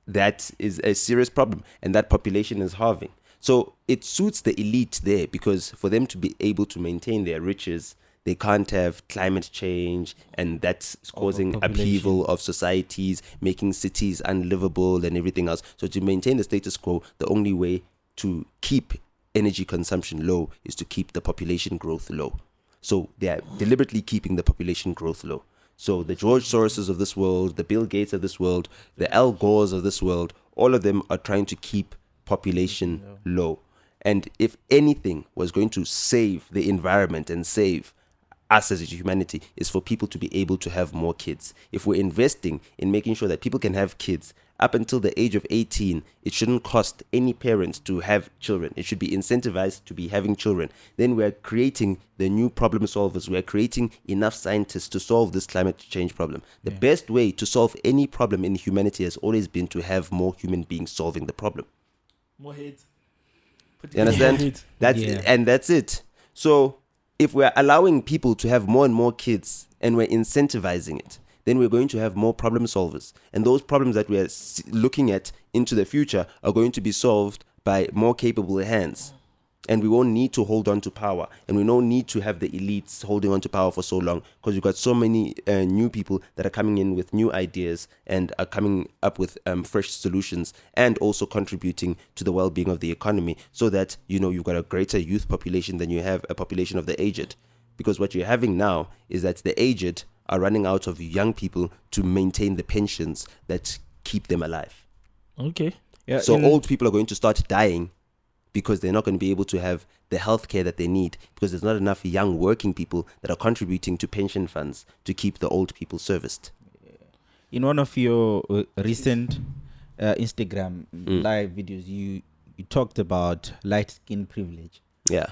that is a serious problem, and that population is halving. So it suits the elite there, because for them to be able to maintain their riches, they can't have climate change, and that's causing upheaval of societies, making cities unlivable and everything else. So to maintain the status quo, the only way to keep energy consumption low is to keep the population growth low. So they are deliberately keeping the population growth low. So the George Soroses of this world, the Bill Gates of this world, the Al Gores of this world, all of them are trying to keep population low. And if anything was going to save the environment and save us as a humanity, is for people to be able to have more kids. If we're investing in making sure that people can have kids up until the age of 18, it shouldn't cost any parent to have children. It should be incentivized to be having children. Then we're creating the new problem solvers. We're creating enough scientists to solve this climate change problem. The best way to solve any problem in humanity has always been to have more human beings solving the problem. More heads. You understand? That's it. So if we're allowing people to have more and more kids and we're incentivizing it, then we're going to have more problem solvers. And those problems that we are looking at into the future are going to be solved by more capable hands. And we won't need to hold on to power. And we don't need to have the elites holding on to power for so long, because we've got so many new people that are coming in with new ideas and are coming up with fresh solutions, and also contributing to the well-being of the economy, so that, you've got a greater youth population than you have a population of the aged. Because what you're having now is that the aged are running out of young people to maintain the pensions that keep them alive. Okay. Yeah, so old people are going to start dying, because they're not going to be able to have the healthcare that they need, because there's not enough young working people that are contributing to pension funds to keep the old people serviced. In one of your recent Instagram live videos, you talked about light skin privilege. Yeah.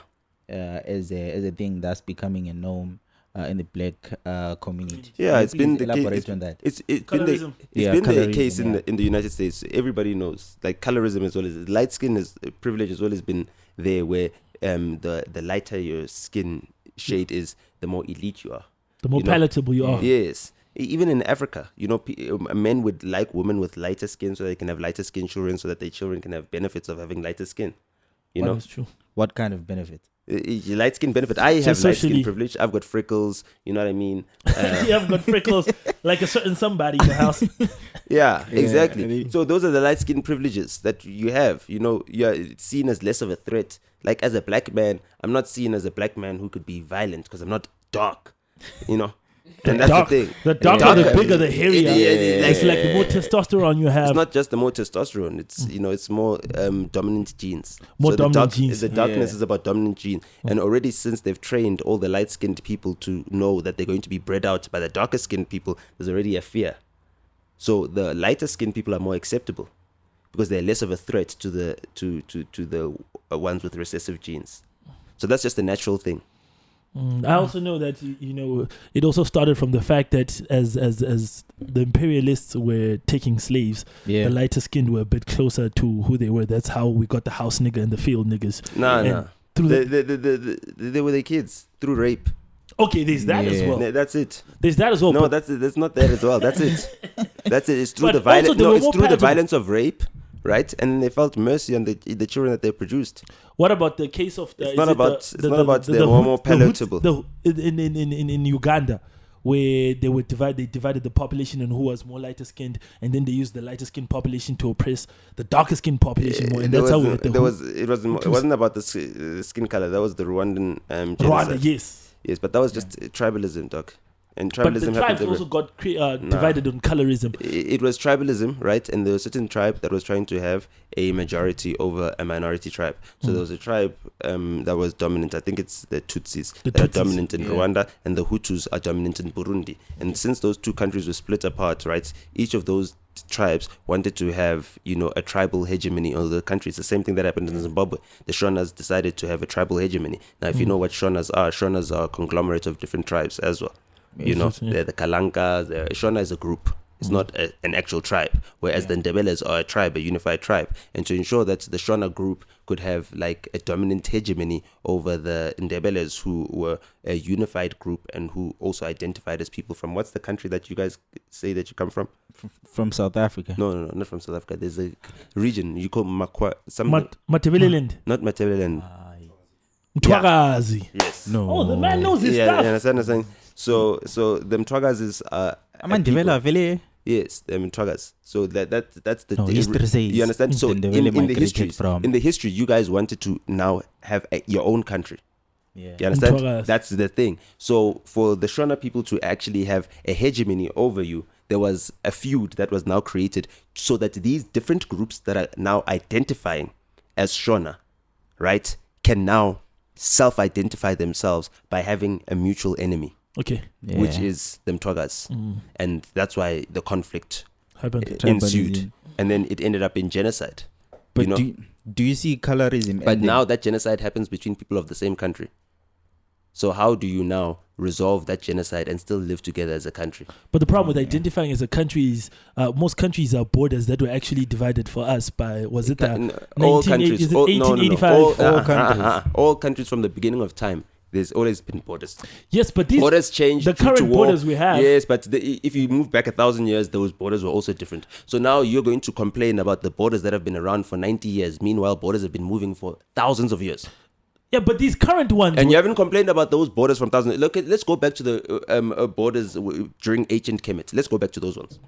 As a thing that's becoming a norm in the black community. Yeah, it's been the elaborate case. on that. It's been the case in the United States. Everybody knows, like, colorism as well as light skin privilege as well has been there, where the lighter your skin shade is, the more elite you are, the more palatable you are. Yes. Even in Africa, men would like women with lighter skin so they can have lighter skin children, so that their children can have benefits of having lighter skin. That's true. What kind of benefits? Light skin benefit. I have light skin privilege. I've got freckles. You know what I mean? You have got freckles like a certain somebody in the house. Yeah, exactly. So those are the light skin privileges that you have. You're seen as less of a threat. Like, as a black man, I'm not seen as a black man who could be violent, because I'm not dark. And that's the thing. The darker, the bigger, the hairier. It's like the more testosterone you have. It's not just the more testosterone. It's it's more dominant genes. More dominant genes. The darkness is about dominant genes. And already, since they've trained all the light-skinned people to know that they're going to be bred out by the darker-skinned people, there's already a fear. So the lighter-skinned people are more acceptable, because they're less of a threat to the ones with recessive genes. So that's just a natural thing. I also know that it also started from the fact that as the imperialists were taking slaves, the lighter skinned were a bit closer to who they were. That's how we got the house nigger and the field niggas. No. They were the kids through rape. Okay, there's that as well. That's it. There's that as well. No, that's not that as well. That's it. That's it. It's through the violence. No, it's through the violence of rape. Right, and they felt mercy on the children that they produced. What about the case of it's not about the more palatable. In Uganda, where they divided the population and who was more lighter skinned, and then they used the lighter skinned population to oppress the darker skinned population more, and that's how it wasn't about the skin color. That was the Rwandan genocide. Rwanda, yes, but that was just tribalism, doc. And tribalism, but the tribes also got divided on colorism. It was tribalism, right? And there was a certain tribe that was trying to have a majority over a minority tribe. So there was a tribe that was dominant. I think it's the Tutsis that are dominant in Rwanda, and the Hutus are dominant in Burundi. And since those two countries were split apart, right, each of those tribes wanted to have, a tribal hegemony over the country. It's the same thing that happened in Zimbabwe. The Shonas decided to have a tribal hegemony. Now, if you know what Shonas are a conglomerate of different tribes as well. They're the Kalankas. Shona is a group. It's not an actual tribe. Whereas the Ndebelers are a tribe, a unified tribe. And to ensure that the Shona group could have like a dominant hegemony over the Ndebelers, who were a unified group and who also identified as people from, what's the country that you guys say that you come from? From South Africa. No, not from South Africa. There's a region you call Matabeleland. Not Matabeleland. Mtwagazi. Yes. No. Oh, the man knows his stuff. Yeah, understand. So the Mtwagas is yes, the Mtwagas. So that's the history says. You understand? So in the history, you guys wanted to now have your own country. Yeah. You understand? Mtwagas. That's the thing. So for the Shona people to actually have a hegemony over you, there was a feud that was now created, so that these different groups that are now identifying as Shona, right, can now self-identify themselves by having a mutual enemy. Okay. Yeah. Which is the Mtwagas. And that's why the conflict ensued. And then it ended up in genocide. But do you see colorism? But now that genocide happens between people of the same country. So how do you now resolve that genocide and still live together as a country? But the problem with identifying as a country is most countries are borders that were actually divided for us by, was it all countries? Is it 1885? All countries from the beginning of time. There's always been borders. Yes, but these borders change. The current borders we have. Yes, but if you move back 1,000 years, those borders were also different. So now you're going to complain about the borders that have been around for 90 years. Meanwhile, borders have been moving for thousands of years. Yeah, but these current ones. And you haven't complained about those borders from thousands. Let's go back to the borders during ancient Kemet. Let's go back to those ones.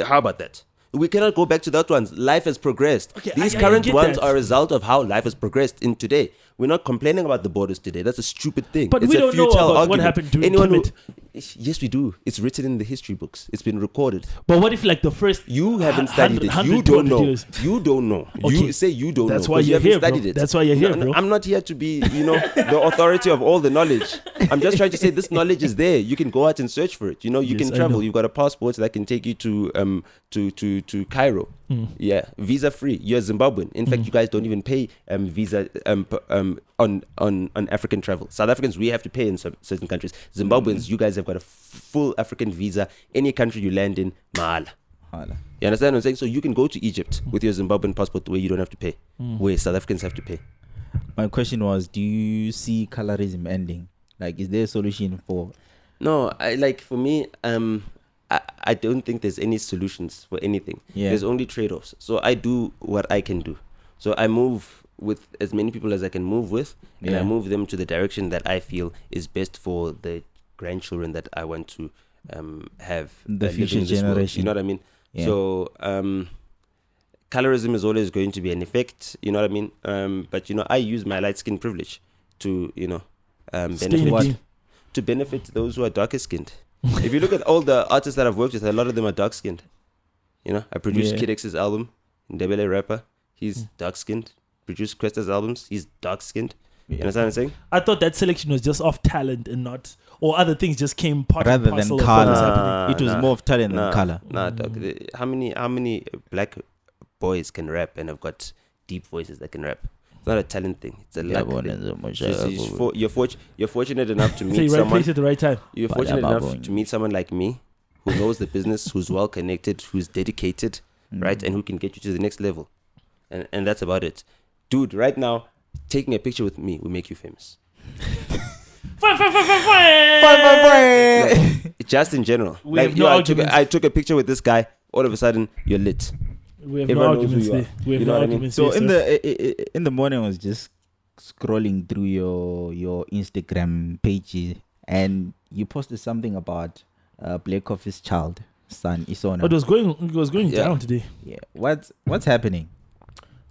How about that? We cannot go back to that ones. Life has progressed. Okay, These current ones are a result of how life has progressed in today. We're not complaining about the borders today. That's a stupid thing. But it's we a don't know futile about argument. what happened during Kemet. Yes, we do. It's written in the history books. It's been recorded. But what if like the first... You haven't studied it. You don't know. You don't know. Okay. You say you don't know. That's why you're here, bro. It. That's why you're here, bro. I'm not here to be, the authority of all the knowledge. I'm just trying to say this knowledge is there. You can go out and search for it. You can travel. You've got a passport that can take you to Cairo. Yeah, visa free. You're Zimbabwean. In fact, you guys don't even pay visa on African travel. South Africans, we have to pay in certain countries. Zimbabweans, you guys have got a full African visa. Any country you land in, mahala. You understand what I'm saying? So you can go to Egypt with your Zimbabwean passport where you don't have to pay, where South Africans have to pay. My question was, do you see colorism ending? Like, is there a solution for... No, for me, I don't think there's any solutions for anything. Yeah. There's only trade-offs. So I do what I can do. So I move with as many people as I can move with, and I move them to the direction that I feel is best for the grandchildren that I want to have. The future generation. You know what I mean? Yeah. So colorism is always going to be an effect. You know what I mean? But I use my light skin privilege to benefit those who are darker skinned. If you look at all the artists that I've worked with, a lot of them are dark skinned. I produced Kid X's album, Ndebele rapper. He's dark skinned. Produced Questa's albums. He's dark skinned. You understand what I'm saying? I thought that selection was just off talent and not, or other things just came part rather and parcel than of what was color. happening. It was more of talent than color. Dog. How many black boys can rap and have got deep voices that can rap? It's not a talent thing. It's a luck thing. You're fortunate enough to meet right someone. place at the right time. You're fortunate enough to meet someone like me, who knows the business, who's well connected, who's dedicated, right, and who can get you to the next level. And that's about it, dude. Right now, taking a picture with me will make you famous. Just in general. I took a picture with this guy. All of a sudden, you're lit. We have no arguments there. We have no arguments there. So in the morning, I was just scrolling through your Instagram page, and you posted something about Black Coffee's child, son Isona. It was going down today. Yeah. What's happening?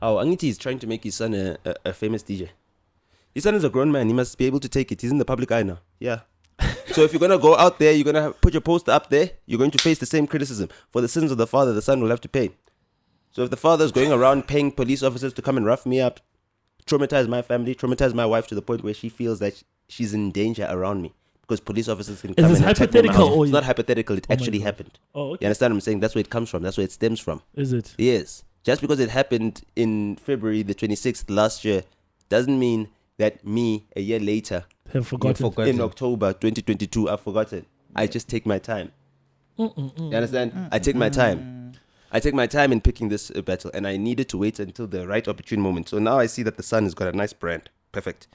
Oh, Angiti is trying to make his son a famous DJ. His son is a grown man. He must be able to take it. He's in the public eye now. Yeah. So if you're going to go out there, you're going to put your poster up there, you're going to face the same criticism. For the sins of the father, the son will have to pay. So if the father's going around paying police officers to come and rough me up, traumatize my family, traumatize my wife to the point where she feels that she's in danger around me because police officers can come and attack me. It's not hypothetical. It actually happened. Oh, okay. You understand what I'm saying? That's where it comes from. That's where it stems from. Is it? Yes. Just because it happened in February the 26th last year doesn't mean that me, a year later, have forgotten. In October 2022, I've forgotten. I just take my time. You understand? I take my time. I take my time in picking this battle, and I needed to wait until the right opportune moment. So now I see that the sun has got a nice brand. Perfect.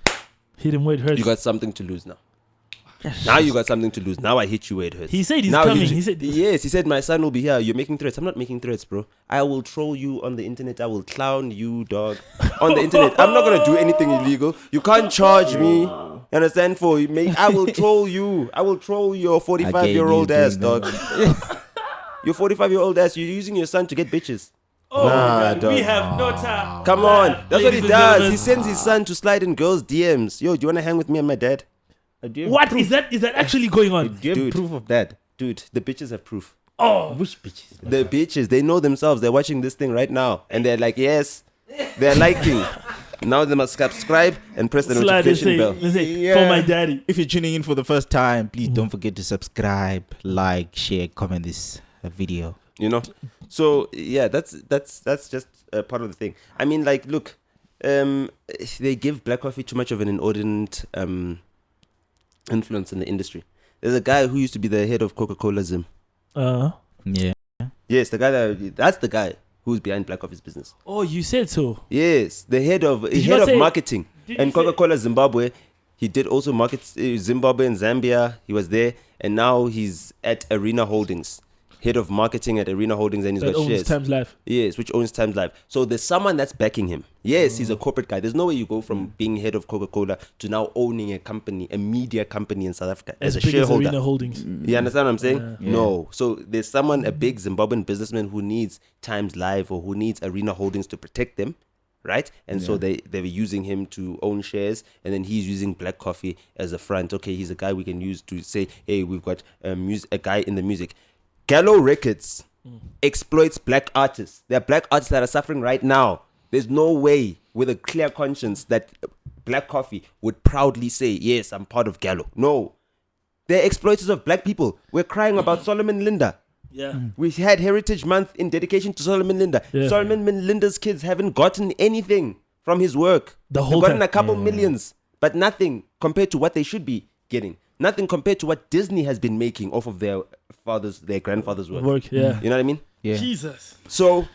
Hit him where it hurts. You got something to lose now. Now you got something to lose. Now I hit you where it hurts. He said he's coming. Yes, he said my son will be here. You're making threats. I'm not making threats, bro. I will troll you on the internet. I will clown you, dog. On the internet. I'm not going to do anything illegal. You can't charge me. You understand? I will troll you. I will troll your 45-year-old ass, dog. Your 45-year-old ass. You're using your son to get bitches. Oh, dog. We have no time. Come on. That's what he does. He sends his son to slide in girls' DMs. Yo, do you want to hang with me and my dad? What is that? Is that actually going on? Do you have proof of that? Dude, the bitches have proof. Oh, which bitches? The bitches, they know themselves. They're watching this thing right now. And they're like, yes, they're liking. Now they must subscribe and press the notification bell. For my daddy. If you're tuning in for the first time, please don't forget to subscribe, like, share, comment this video. So yeah, that's just part of the thing. I mean, like, look, they give black coffee too much of an inordinate influence in the industry. There's a guy who used to be the head of Coca-Cola Zim. Yeah. Yes, that's the guy who's behind Black Coffee's business. Oh, you said so. Yes, the head of marketing and Coca-Cola Zimbabwe. He did also market Zimbabwe and Zambia. He was there, and now he's at Arena Holdings. head of marketing at Arena Holdings, and he's that got owns shares. Times Life. Yes, which owns Times Life. So there's someone that's backing him. Yes, he's a corporate guy. There's no way you go from being head of Coca-Cola to now owning a company, a media company in South Africa as a big shareholder. As Arena Holdings. You understand what I'm saying? Yeah. No. So there's someone, a big Zimbabwean businessman who needs Times Live or who needs Arena Holdings to protect them, right? And so they were using him to own shares, and then he's using Black Coffee as a front. Okay, he's a guy we can use to say, hey, we've got a guy in the music. Gallo Records exploits black artists. There are black artists that are suffering right now. There's no way with a clear conscience that Black Coffee would proudly say, yes, I'm part of Gallo. No. They're exploiters of black people. We're crying about Solomon Linda. Yeah. We had Heritage Month in dedication to Solomon Linda. Yeah. Solomon Linda's kids haven't gotten anything from his work. The whole They've gotten time. a couple millions, but nothing compared to what they should be getting. Nothing compared to what Disney has been making off of their grandfather's work. Yeah. You know what I mean? Yeah. Jesus. So,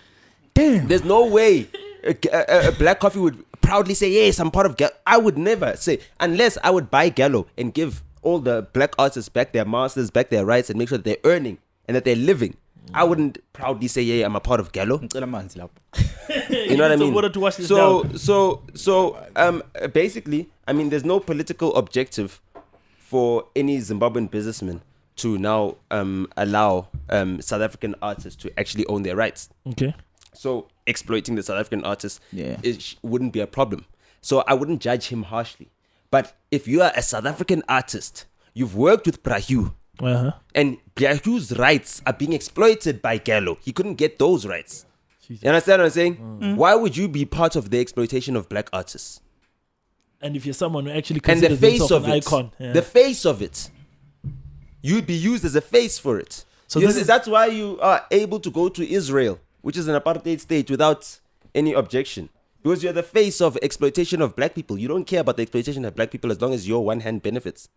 Damn. there's no way a Black Coffee would proudly say, yes, I'm part of Gallo. I would never say, unless I would buy Gallo and give all the black artists back their masters, back their rights, and make sure that they're earning and that they're living. I wouldn't proudly say, yeah, I'm a part of Gallo. You know what I mean? Water to wash this So basically, I mean, there's no political objective for any Zimbabwean businessman to now allow South African artists to actually own their rights. Okay. So exploiting the South African artists wouldn't be a problem. So I wouldn't judge him harshly. But if you are a South African artist, you've worked with Brahu, and Brahu's rights are being exploited by Gallo. He couldn't get those rights. Jesus. You understand what I'm saying? Why would you be part of the exploitation of black artists? And if you're someone who actually And the considers face himself of an it, icon. the face of it, you'd be used as a face for it. So that's why you are able to go to Israel, which is an apartheid state, without any objection. Because you're the face of exploitation of black people. You don't care about the exploitation of black people as long as your one hand benefits.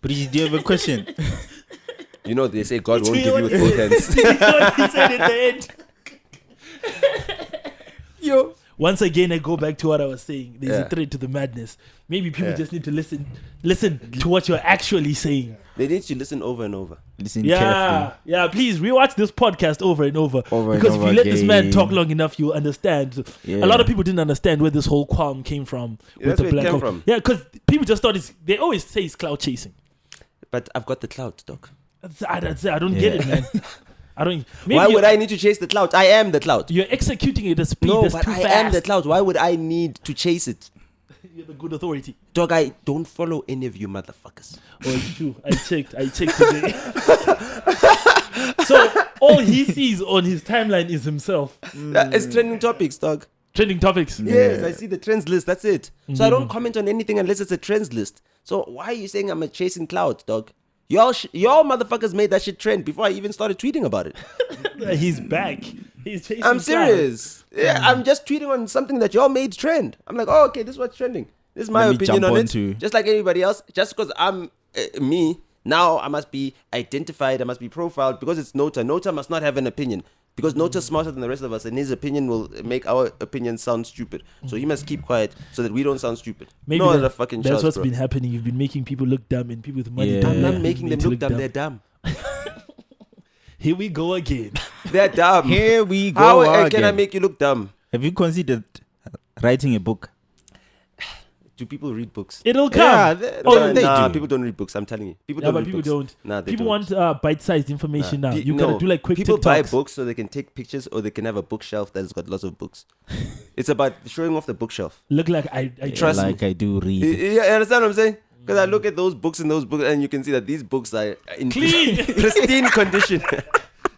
Please, do you have a question? You know, they say God won't give you with both hands. He said at the end. Yo. Once again, I go back to what I was saying. There's a thread to the madness. Maybe people just need to listen to what you're actually saying. They need to listen over and over. Listen carefully. Yeah, please rewatch this podcast over and over. Because if you let this man talk long enough, you'll understand. A lot of people didn't understand where this whole qualm came from. With the black came from. Yeah, because people just thought they always say it's cloud chasing. But I've got the clout, Doc. I don't get it, man. I don't. Why would I need to chase the clout? I am the clout. You're executing it at a speed no, that's but too I fast. am the clout. Why would I need to chase it? You're the good authority. Dog, I don't follow any of you motherfuckers. Oh, it's true. I checked today. So all he sees on his timeline is himself. It's trending topics, dog. Trending topics. Yes, I see the trends list. That's it. So I don't comment on anything unless it's a trends list. So why are you saying I'm a chasing clout, dog? Y'all motherfuckers made that shit trend before I even started tweeting about it. He's back. He's chasing I'm serious. Yeah, I'm just tweeting on something that y'all made trend. I'm like, oh, okay, this is what's trending. This is my opinion on it. Just like anybody else. Just because I'm me, now I must be identified. I must be profiled because it's Nota. Nota must not have an opinion. Because Nota's smarter than the rest of us, and his opinion will make our opinion sound stupid. So he must keep quiet so that we don't sound stupid. Maybe no other fucking that's chance, what's bro. been happening. You've been making people look dumb, and people with money. I'm not making them look dumb. They're dumb. Here we go again. They're dumb. Here we go How again. can I make you look dumb? Have you considered writing a book? Do people read books? It'll come. Yeah, they do. People don't read books. I'm telling you. People Yeah, don't but read people books. don't. Nah, they people don't. want bite-sized information now. You gotta do like quick people TikToks. buy books so they can take pictures, or they can have a bookshelf that's got lots of books. It's about showing off the bookshelf. Look like I Trust like me. I do read. Yeah, you understand what I'm saying? Because I look at those books, and you can see that these books are in Clean. pristine condition.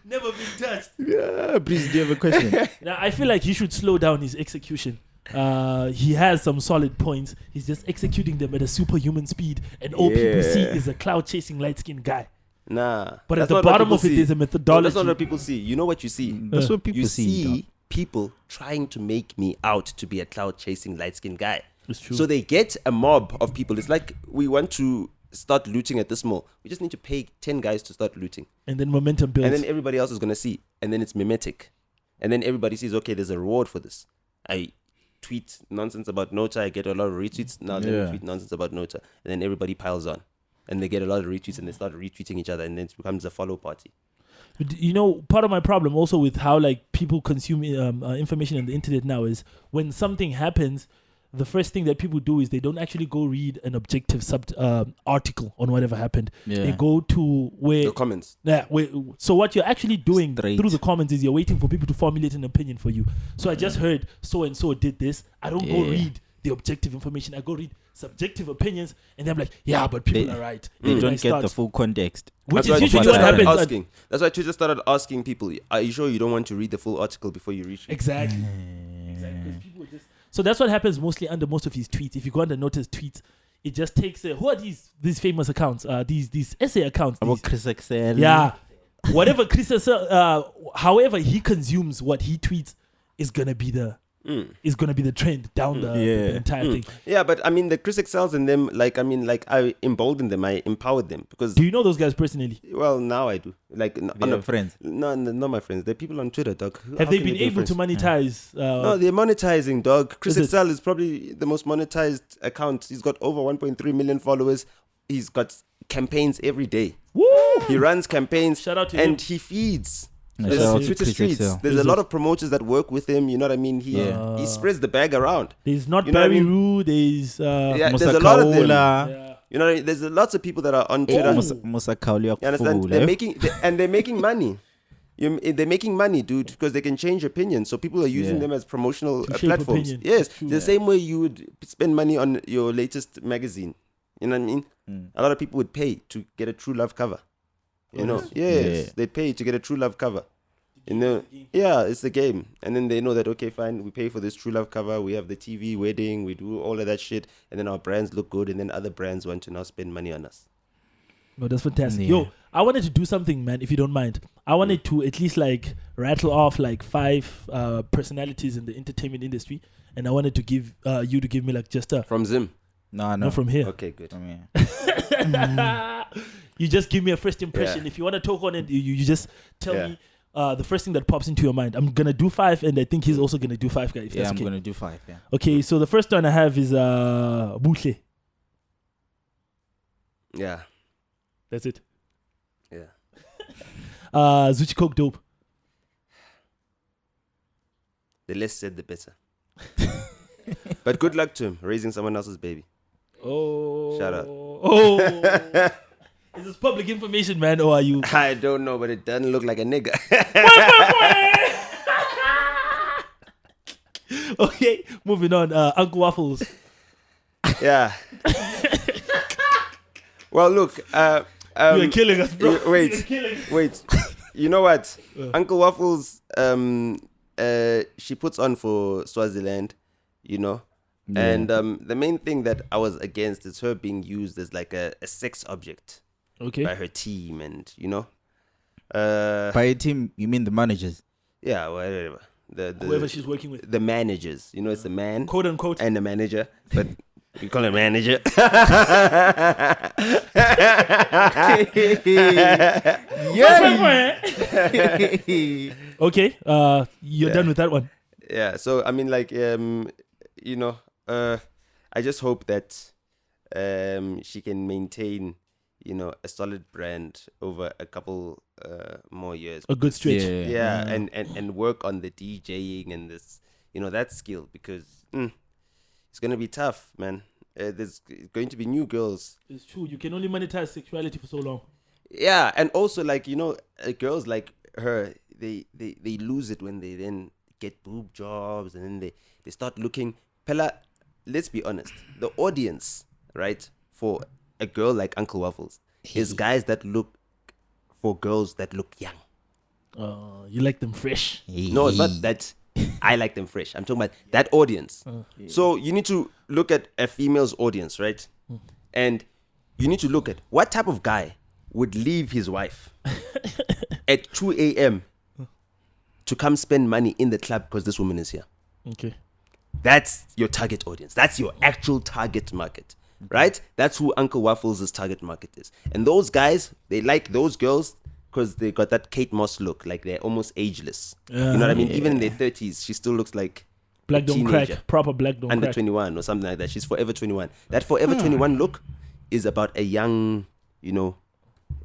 Never been touched. Yeah, please, do you have a question? Now I feel like he should slow down his execution. He has some solid points. He's just executing them at a superhuman speed, and all people see is a cloud-chasing, light-skinned guy. Nah. But at the bottom of it, there's a methodology. That's not what people see. You know what you see? That's what people You see. see people trying to make me out to be a cloud-chasing, light-skinned guy. It's true. So they get a mob of people. It's like we want to start looting at this mall. We just need to pay 10 guys to start looting. And then momentum builds. And then everybody else is going to see. And then it's mimetic. And then everybody sees, okay, there's a reward for this. I tweet nonsense about Nota. I get a lot of retweets. Now let me tweet nonsense about Nota. And then everybody piles on. And they get a lot of retweets and they start retweeting each other. And then it becomes a follow party. But, you know, part of my problem also with how like people consume information on the internet now is when something happens, the first thing that people do is they don't actually go read an objective article on whatever happened. Yeah. They go to where The comments. Yeah. So what you're actually doing Straight. through the comments is you're waiting for people to formulate an opinion for you. So I just heard so and so did this. I don't go read the objective information. I go read subjective opinions, and I'm like, yeah, but people are right. They And don't I get the full context. Which That's is why usually Twitter what started happens. asking. That's why Twitter started asking people, are you sure you don't want to read the full article before you reach it? Exactly. Exactly. 'Cause people just, so that's what happens mostly under most of his tweets. If you go under Nota's tweets, it just takes who are these famous accounts? These essay accounts. About these- Chris Excel. Yeah. Whatever Chris however he consumes what he tweets is gonna be the trend down the entire thing. Yeah, but I mean, the Chris Excels and them, I emboldened them, I empowered them because. Do you know those guys personally? Well, now I do. Like, They're friends. No, not my friends. They're people on Twitter, dog. Have they been able to monetize? No, they're monetizing, dog. Chris Is it? Excel is probably the most monetized account. He's got over 1.3 million followers. He's got campaigns every day. Woo! He runs campaigns. Shout out to and him. he feeds. Yeah, There's shout out to Twitter Chris streets. Excel. There's a lot of promoters that work with him. You know what I mean? He spreads the bag around. There's not You know what I Barry mean? Roo. There's Yeah, Musa there's a lot of them. Kaula. yeah. You know what I mean? There's lots of people that are on Twitter. Musa Kaula. You understand? They're making money. They're making money, dude, because they can change opinions. So people are using them as promotional To shape platforms. opinion. Yes, True. the same way you would spend money on your latest magazine. You know what I mean? A lot of people would pay to get a True Love cover. You know? Yes, they'd pay to get a True Love cover. You know? Yeah, it's the game. And then they know that, okay, fine, we pay for this True Love cover. We have the TV wedding. We do all of that shit. And then our brands look good. And then other brands want to now spend money on us. No, that's fantastic. Yeah. Yo, I wanted to do something, man, if you don't mind. I wanted to at least like rattle off like 5 personalities in the entertainment industry. And I wanted to give you to give me like just a... From Zim. No. Not from here. Okay, good. You just give me a first impression. Yeah. If you want to talk on it, you just tell me the first thing that pops into your mind. I'm going to do 5, and I think he's also going to do 5, guys. Yeah, I'm okay. going to do 5, yeah. Okay, so the first one I have is Buhle. Yeah. That's it. Yeah. Zuchi Coke Dope. The less said, the better. But good luck to him raising someone else's baby. Oh. Shout out. Oh. Is this public information, man, or are you? I don't know, but it doesn't look like a nigga. Okay, moving on. Uncle Waffles. Yeah. Well, look. You're killing us, bro. Wait. You're killing us. Wait. You know what? Uncle Waffles, she puts on for Swaziland, you know? Yeah. And the main thing that I was against is her being used as like a sex object. Okay. By her team and, you know? By a team, you mean the managers? Yeah, whatever. Whoever she's working with. The managers. You know, it's the man. Quote unquote. And the manager. But we call him manager. Okay. You're done with that one. Yeah. So, I mean, like, you know, I just hope that she can maintain, you know, a solid brand over a couple more years. A good stretch. Yeah. And work on the DJing and this, you know, that skill, because it's going to be tough, man. There's going to be new girls. It's true. You can only monetize sexuality for so long. Yeah. And also, like, you know, girls like her, they lose it when they then get boob jobs and then they start looking. Pella, let's be honest. The audience, right, for a girl like Uncle Waffles is guys that look for girls that look young. You like them fresh. No, it's not that I like them fresh. I'm talking about that audience. So you need to look at a female's audience, right? And you need to look at what type of guy would leave his wife at 2 a.m. to come spend money in the club because this woman is here. Okay. That's your target audience. That's your actual target market, right? That's who Uncle Waffles' target market is. And those guys, they like those girls because they got that Kate Moss look, like they're almost ageless. You know what I mean? Even in their 30s, she still looks like Black a don't teenager. crack. Proper black don't Under crack. 21 or something like that. She's forever 21. That forever 21 look is about a young, you know,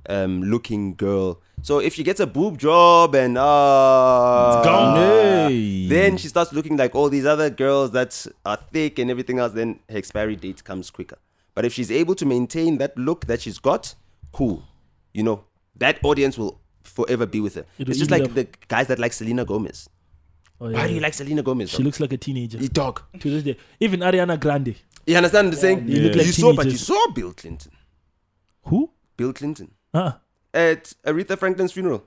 looking girl. So if she gets a boob job and then she starts looking like all these other girls that are thick and everything else, then her expiry date comes quicker. But if she's able to maintain that look that she's got, cool. You know, that audience will forever be with her. It's just like the guys that like Selena Gomez. Oh, yeah. Why do you like Selena Gomez? She looks like a teenager. You dog. To this day. Even Ariana Grande. You understand the saying? They look like you saw Bill Clinton. Who? Bill Clinton. At Aretha Franklin's funeral.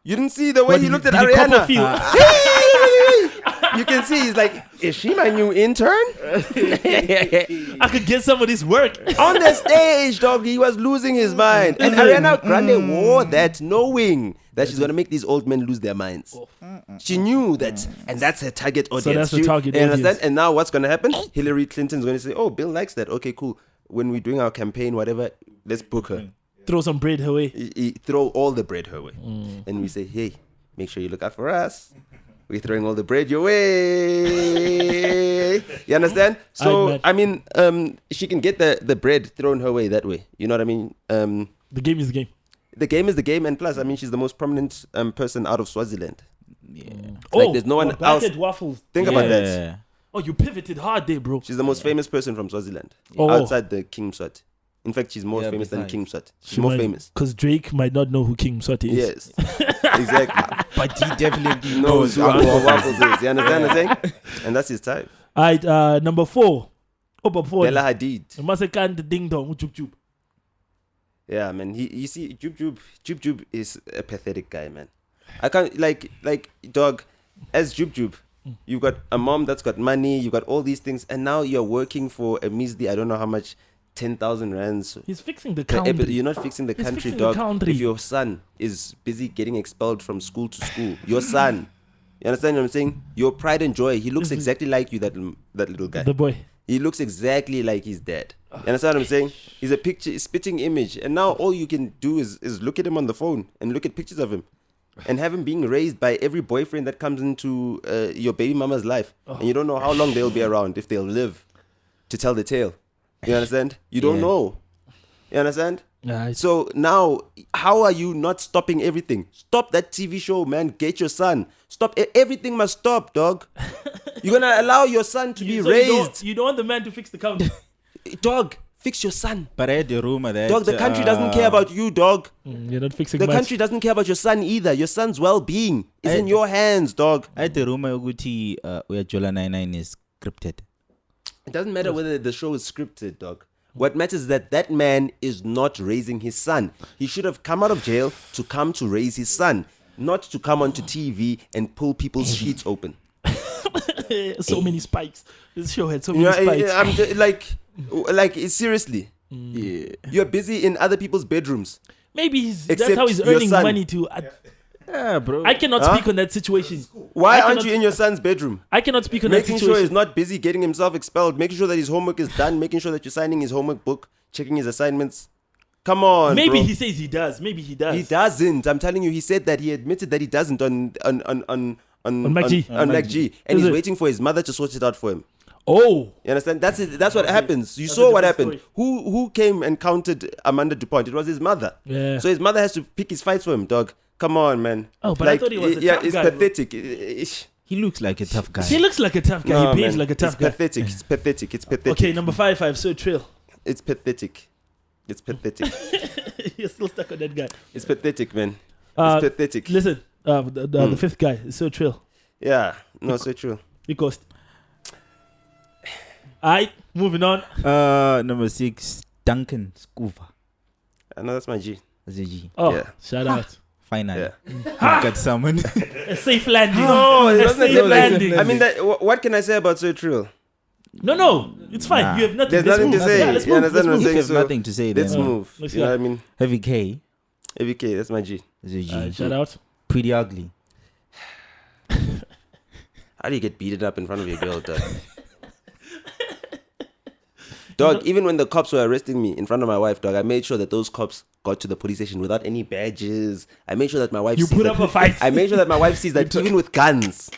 You didn't see the way what, he looked at did Ariana? Hey! You can see he's like, is she my new intern? I could get some of this work. On the stage, dog, he was losing his mind. And Ariana Grande wore that knowing that she's going to make these old men lose their minds. She knew that, and that's her target audience. So that's the target audience. Understand? And now what's going to happen? Hillary Clinton's going to say, oh, Bill likes that. Okay, cool. When we're doing our campaign, whatever, let's book her. Throw some bread her way. Throw all the bread her way. And we say, hey, make sure you look out for us. We're throwing all the bread your way. You understand? So, I mean, she can get the bread thrown her way that way. You know what I mean? The game is the game. The game is the game. And plus, I mean, she's the most prominent person out of Swaziland. Yeah. Like, there's no one else. Waffles. Think about that. Oh, you pivoted hard there, bro. She's the most famous person from Swaziland. Outside the King Mswati. In fact, she's more famous than King Mswati. She's more famous. Because Drake might not know who King Mswati is. Yes, exactly. But he definitely knows who Uncle Waffles is. You understand what I'm saying? And that's his type. All right, number 4. Bella Hadid. Masekand Ding Dong. Yeah, man. You see, Jub is a pathetic guy, man. I can't, like, dog, as Jub, you've got a mom that's got money, you've got all these things, and now you're working for a measly, I don't know how much, 10,000 rands. He's fixing the country. You're not fixing the country, dog. If your son is busy getting expelled from school to school, your son, you understand what I'm saying? Your pride and joy. He looks exactly like you, that little guy. The boy. He looks exactly like his dad. You understand what I'm saying? He's a spitting image. And now all you can do is look at him on the phone and look at pictures of him. And have him being raised by every boyfriend that comes into your baby mama's life. And you don't know how long they'll be around, if they'll live to tell the tale. You understand? You don't know. You understand? So now, how are you not stopping everything? Stop that TV show, man. Get your son. Stop. Everything must stop, dog. You're going to allow your son to be raised. You don't want the man to fix the country. Dog, fix your son. But I had the rumor that... Dog, the country doesn't care about you, dog. You're not fixing the country doesn't care about your son either. Your son's well-being is in your hands, dog. I had the rumor where Jola 99 is scripted. It doesn't matter whether the show is scripted, dog. What matters is that man is not raising his son. He should have come out of jail to come to raise his son, not to come onto TV and pull people's sheets open. So many spikes. This show had so many spikes. I'm just, like seriously. Yeah. You're busy in other people's bedrooms. Maybe that's how he's earning money to... Yeah, bro. I cannot speak on that situation. Why aren't you in your son's bedroom? I cannot speak on that situation. Making sure he's not busy getting himself expelled, making sure that his homework is done, making sure that you're signing his homework book, checking his assignments. Come on, Maybe bro. he says he does. Maybe he does. He doesn't. I'm telling you, he said that he admitted that he doesn't on Mgcini. And he's waiting for his mother to sort it out for him. Oh, you understand? That's what happens. You saw what happened. Who came and counted Amanda DuPont? It was his mother. Yeah. So his mother has to pick his fights for him, dog. Come on, man. Oh, but I thought he was a tough it's guy. Pathetic. He looks like a tough guy. He looks like a tough guy. No, he behaves man. like a tough guy. It's pathetic. It's pathetic. Okay, number 5, so Trill. It's pathetic. You're still stuck on that guy. It's pathetic, man. It's pathetic. Listen, the fifth guy is so Trill. Yeah, no, so true. Because. Alright, moving on. Number 6, Duncan Scoover. No, that's my G. That's a G. Oh, yeah. Shout out. Finally. Yeah. Got someone. A safe landing. No, a safe landing. I mean, what can I say about so true? No, it's fine. Nah. You have nothing. There's nothing to say. Yeah, let's move. There's nothing to say. Let's then. move. Let's you know what I mean? Heavy K. Heavy K, that's my G. That's a G. Shout out. Pretty ugly. How do you get beaten up in front of your girl, dog? Dog, even when the cops were arresting me in front of my wife, dog, I made sure that those cops got to the police station without any badges. I made sure that my wife You put up a fight. I made sure that my wife sees that even with guns,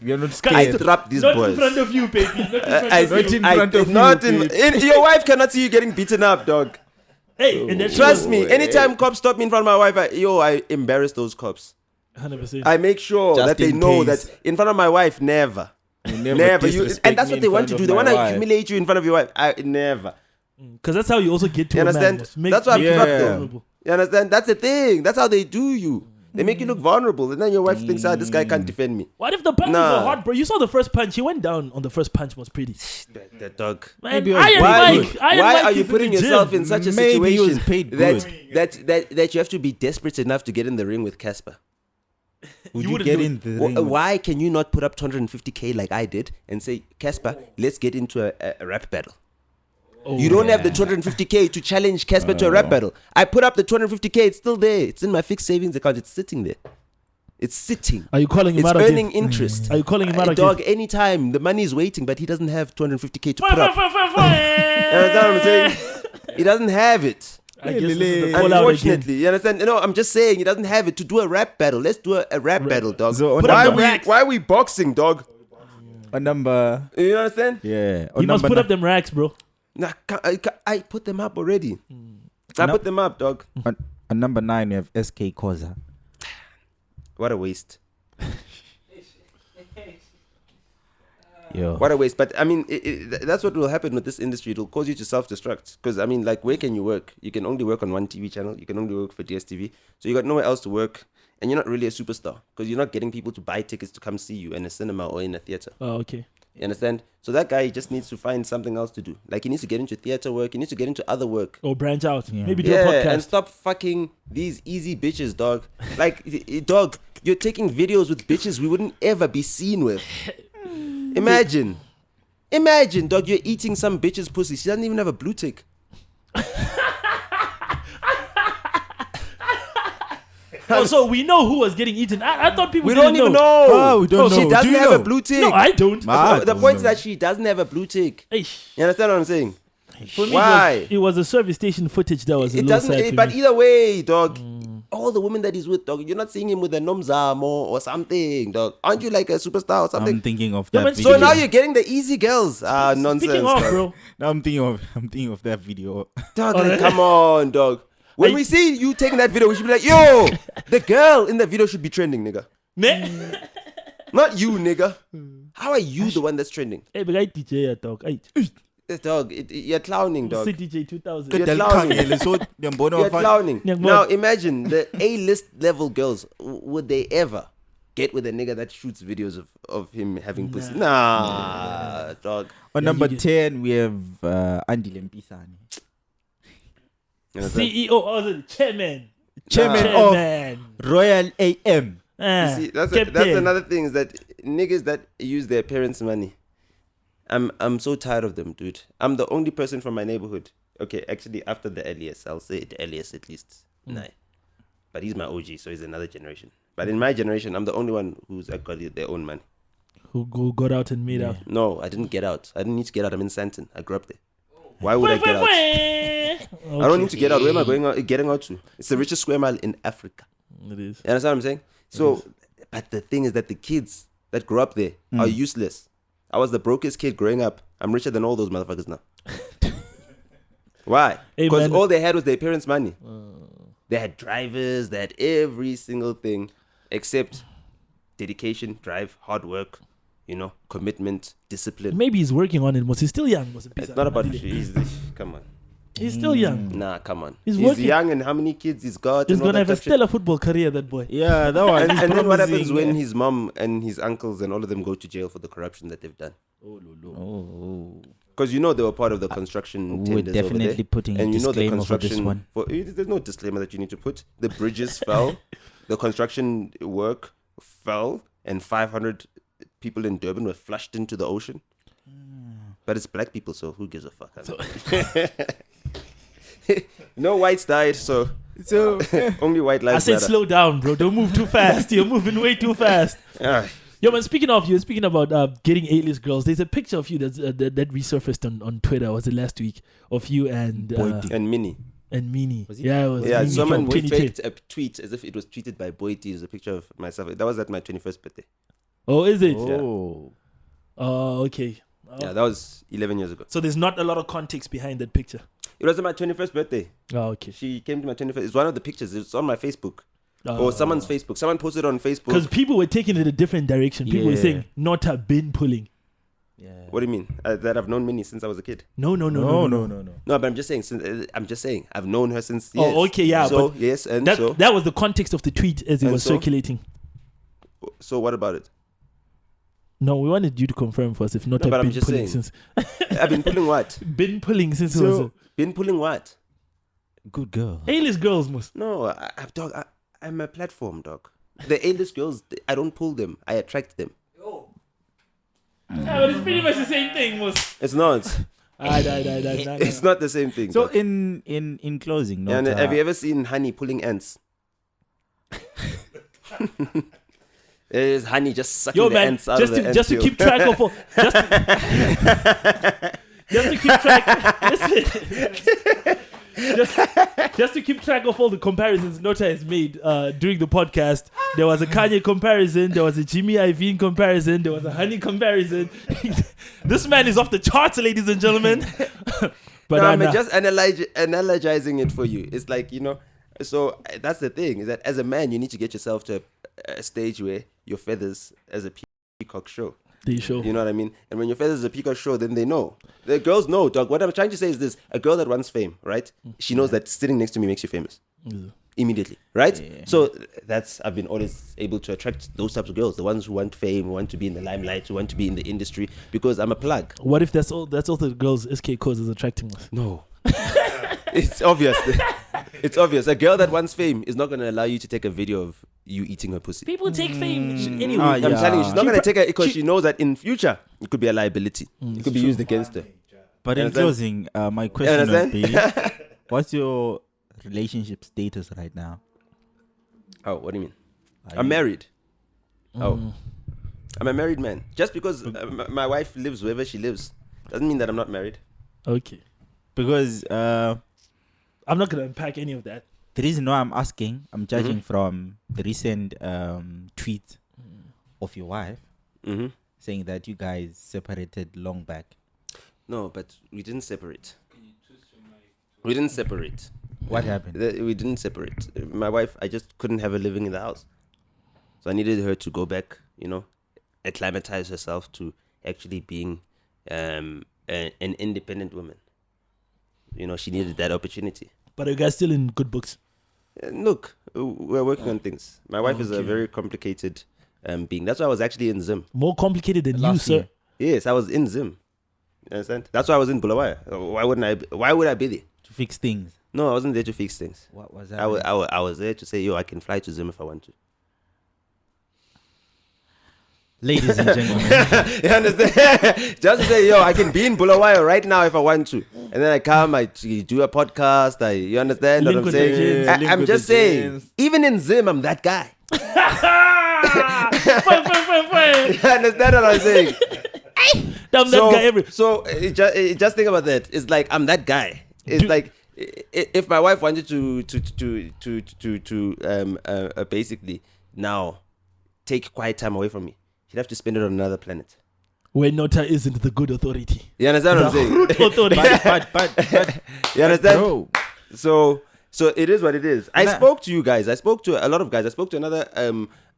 You're not I scared. trapped these Not boys. in front of you, baby. Not in front of you. Not in front of you. Your wife cannot see you getting beaten up, dog. Hey, and trust me, anytime cops stop me in front of my wife, I embarrass those cops. 100%. I make sure Just that they in know case. that in front of my wife, never. Never. And that's what they want to do. They want to humiliate you in front of your wife. Never. Because that's how you also get to You a understand? man. That's why I'm vulnerable. You understand? That's the thing. That's how they do you. They make you look vulnerable, and then your wife thinks, this guy can't defend me. What if the punches were hard, bro? You saw the first punch. He went down on the first punch. Was pretty. That dog. Man, why are you putting yourself in such a situation that you have to be desperate enough to get in the ring with Casper? Would you get in the ring? Why can you not put up 250K like I did and say, Casper, let's get into a rap battle? You don't have the 250K to challenge Casper to a rap battle. I put up the 250K. It's still there. It's in my fixed savings account. It's sitting there. It's sitting. Are you calling him out again? It's earning again? interest. Are you calling him out again? Dog, anytime. The money is waiting, but he doesn't have 250K to put up. You understand what I'm saying? He doesn't have it. I guess this is the call out Unfortunately, you understand? No, I'm just saying he doesn't have it to do a rap battle. Let's do a rap battle, dog. So why are we boxing, dog? A number. You understand? Yeah. You must put up them racks, bro. Nah, I put them up already. I put them up, dog. On number 9, we have SK Koza. What a waste. Yo. What a waste. But I mean, that's what will happen with this industry. It will cause you to self-destruct. Because I mean, like, where can you work? You can only work on one TV channel. You can only work for DSTV. So you got nowhere else to work. And you're not really a superstar. Because you're not getting people to buy tickets to come see you in a cinema or in a theater. Oh, okay. You understand? So that guy just needs to find something else to do. Like, he needs to get into theater work. He needs to get into other work. Or branch out. Yeah. Maybe do a podcast. And stop fucking these easy bitches, dog. Like, dog, you're taking videos with bitches we wouldn't ever be seen with. Imagine, dog, you're eating some bitch's pussy. She doesn't even have a blue tick. So we know who was getting eaten. I thought people don't even know. Oh, we don't know. She doesn't have a blue tick. No, I don't. The point is that she doesn't have a blue tick. You understand what I'm saying? For me, why? It was a service station footage that was a little sad But me. either way, dog, all the women that he's with, dog, you're not seeing him with a Nomzamo or something, dog. Aren't you like a superstar or something? I'm thinking of that So video. now you're getting the easy girls. Nonsense. Speaking of, bro. Now I'm thinking of that video. Dog, like, come on, dog. When we see you taking that video, we should be like, yo, the girl in the video should be trending, nigga. Not you, nigga. How are you the one that's trending? Hey, but I DJ, dog. Dog, you're clowning, dog. CDJ 2000. You're clowning. Now imagine the A-list level girls. Would they ever get with a nigga that shoots videos of him having pussy? Nah, dog. On number 10, we have Andy Lempisani. CEO or the chairman of Royal AM. You see, that's another thing is that niggas that use their parents' money. I'm so tired of them, dude. I'm the only person from my neighborhood. Okay, actually, after the Elias, I'll say the Elias at least. Nah. But he's my OG, so he's another generation. But in my generation, I'm the only one who's got their own money. Who got out and made out? No, I didn't get out. I didn't need to get out. I'm in Santon. I grew up there. Why would I get out? Okay. I don't need to get out. Where am I getting out to? It's the richest square mile in Africa. It is. You understand what I'm saying? So, but the thing is that the kids that grew up there are useless. I was the brokest kid growing up. I'm richer than all those motherfuckers now. Why? Because all they had was their parents' money. They had drivers, they had every single thing except dedication, drive, hard work, commitment, discipline. Maybe he's working on it. He's still young. It's not about come on. He's still young. Nah, come on. He's young, and how many kids he's got. He's gonna have a stellar football career, that boy. Yeah, that one. And then what happens when his mom and his uncles and all of them go to jail for the corruption that they've done? Because they were part of the construction tenders. We're definitely over there. putting and a disclaimer for this one. There's no disclaimer that you need to put. The bridges fell, the construction work fell, and 500 people in Durban were flushed into the ocean. But it's black people, so who gives a fuck? No whites died, so only white lives matter. I said slow down, bro. Don't move too fast. You're moving way too fast. Yo, man, speaking about getting A-list girls, there's a picture of you that resurfaced on Twitter. Was it last week? Of you and Minnie. And Minnie. Yeah, it was. Yeah, Minnie someone faked a tweet as if it was tweeted by Boyti. It was a picture of myself. That was at my 21st birthday. Oh, is it? Oh. Oh, okay. Yeah, that was 11 years ago. So there's not a lot of context behind that picture. It was on my 21st birthday. Oh, okay. She came to my 21st. It's one of the pictures. It's on my Facebook. Or someone's Facebook. Someone posted on Facebook. Because people were taking it a different direction. People were saying, Nota been pulling. Yeah. What do you mean? That I've known Minnie since I was a kid? No. No, but I'm just saying. I've known her since years. Oh, okay, yeah. So, but yes, and that was the context of the tweet as it was circulating. So what about it? No, we wanted you to confirm for us if not. But I'm just saying. Since I've been pulling what? Been pulling since it was. Been pulling what? Good girl. A-list girls must. No, I'm a platform, dog. The A-list girls, I don't pull them. I attract them. Yeah, but it's pretty much the same thing, must. It's not. It's not the same thing. So dog. in closing, and have you ever seen honey pulling ants? There's honey just sucking the ants out of the ant just to keep track of all. Just to keep track. Listen. Just to keep track of all the comparisons Nota has made during the podcast. There was a Kanye comparison, there was a Jimmy Iovine comparison, there was a honey comparison. This man is off the charts, ladies and gentlemen. But I'm just analyzing it for you. It's like, so that's the thing, is that as a man, you need to get yourself to a stage where your feathers as a peacock show. They show. You know what I mean? And when your feathers a peacock show, then they know. The girls know, dog. What I'm trying to say is this. A girl that wants fame, right? She knows that sitting next to me makes you famous. Immediately, right? Yeah. So I've been always able to attract those types of girls. The ones who want fame, who want to be in the limelight, who want to be in the industry, because I'm a plug. What if that's all the girls SK Cause is attracting us? No. It's obvious. It's obvious. A girl that wants fame is not going to allow you to take a video of you eating her pussy. People take fame anyway. I'm telling you, she's not going to take it because she knows that in future it could be a liability. It could be used against her. But in closing, my question would be, what's your relationship status right now? Oh, what do you mean? I'm married. Oh, I'm a married man. Just because my wife lives wherever she lives doesn't mean that I'm not married. Okay. Because I'm not going to unpack any of that. The reason why I'm asking, I'm judging from the recent tweet of your wife saying that you guys separated long back. No, but we didn't separate. We didn't separate. What happened? We didn't separate. My wife, I just couldn't have her living in the house. So I needed her to go back, acclimatize herself to actually being an independent woman. She needed that opportunity. But are you guys still in good books? Look, we're working on things. My wife is a very complicated being. That's why I was actually in Zim. More complicated than you, sir. Yes, I was in Zim. You understand? That's why I was in Bulawayo. Why would I be there? To fix things. No, I wasn't there to fix things. What was that? I was there to say, I can fly to Zim if I want to. Ladies and gentlemen. You understand? Just to say, I can be in Bulawayo right now if I want to. And then I come, I do a podcast. You understand what I'm saying? I'm just saying, even in Zim, I'm that guy. You understand what I'm saying? So just think about that. It's like I'm that guy. It's like if my wife wanted to basically now take quiet time away from me, she'd have to spend it on another planet. Where Nota isn't the good authority. You understand what I'm saying? but you understand? Bro. So it is what it is. I spoke to you guys. I spoke to a lot of guys. I spoke to another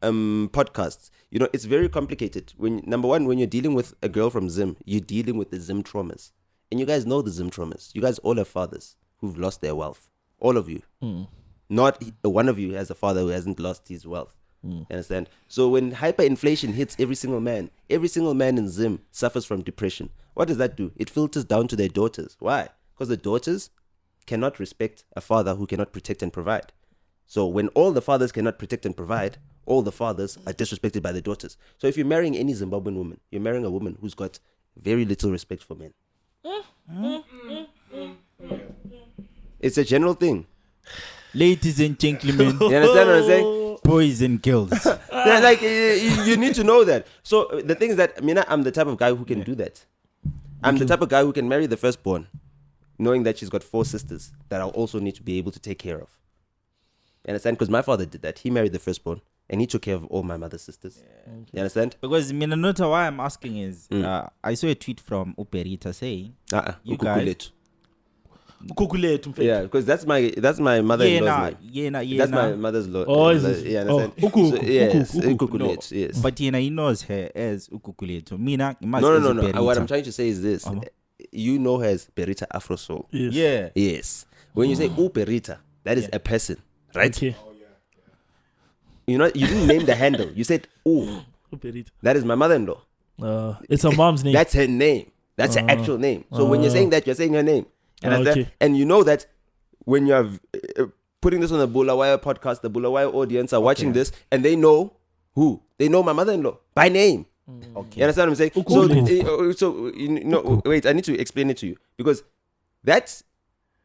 podcasts. It's very complicated. Number one, when you're dealing with a girl from Zim, you're dealing with the Zim traumas. And you guys know the Zim traumas. You guys all have fathers who've lost their wealth. All of you. Not one of you has a father who hasn't lost his wealth. You understand? So when hyperinflation hits every single man in Zim suffers from depression. What does that do? It filters down to their daughters. Why? Because the daughters cannot respect a father who cannot protect and provide. So when all the fathers cannot protect and provide, all the fathers are disrespected by the daughters. So if you're marrying any Zimbabwean woman, you're marrying a woman who's got very little respect for men. It's a general thing. Ladies and gentlemen. You understand what I'm saying? Boys and girls. Like, you need to know that. So the thing is that, I'm the type of guy who can do that. I'm the type of guy who can marry the firstborn, knowing that she's got 4 sisters that I'll also need to be able to take care of. You understand? Because my father did that. He married the firstborn and he took care of all my mother's sisters. Yeah. You understand? Because Nota, why I'm asking is, I saw a tweet from Uperita saying, you guys... Yeah, because that's my mother-in-law's name. That's my mother's-in-law. Oh, is it? Yeah, understand? Yes, Ukukulet, yes. But he knows her as Ukukuleto. Mina, No. What I'm trying to say is this. You know her as Perita Afro Soul. Yes. Yeah. Yes. When you say Perita, that is a person, right? Okay. You didn't name the handle. You said that is my mother-in-law. It's her mom's name. That's her name. That's her actual name. So when you're saying that, you're saying her name. Okay. And you know that when you're putting this on the ByoPodcast podcast, the ByoPodcast audience are watching this, and they know who? They know my mother-in-law by name. Okay. You understand what I'm saying? So wait, I need to explain it to you, because that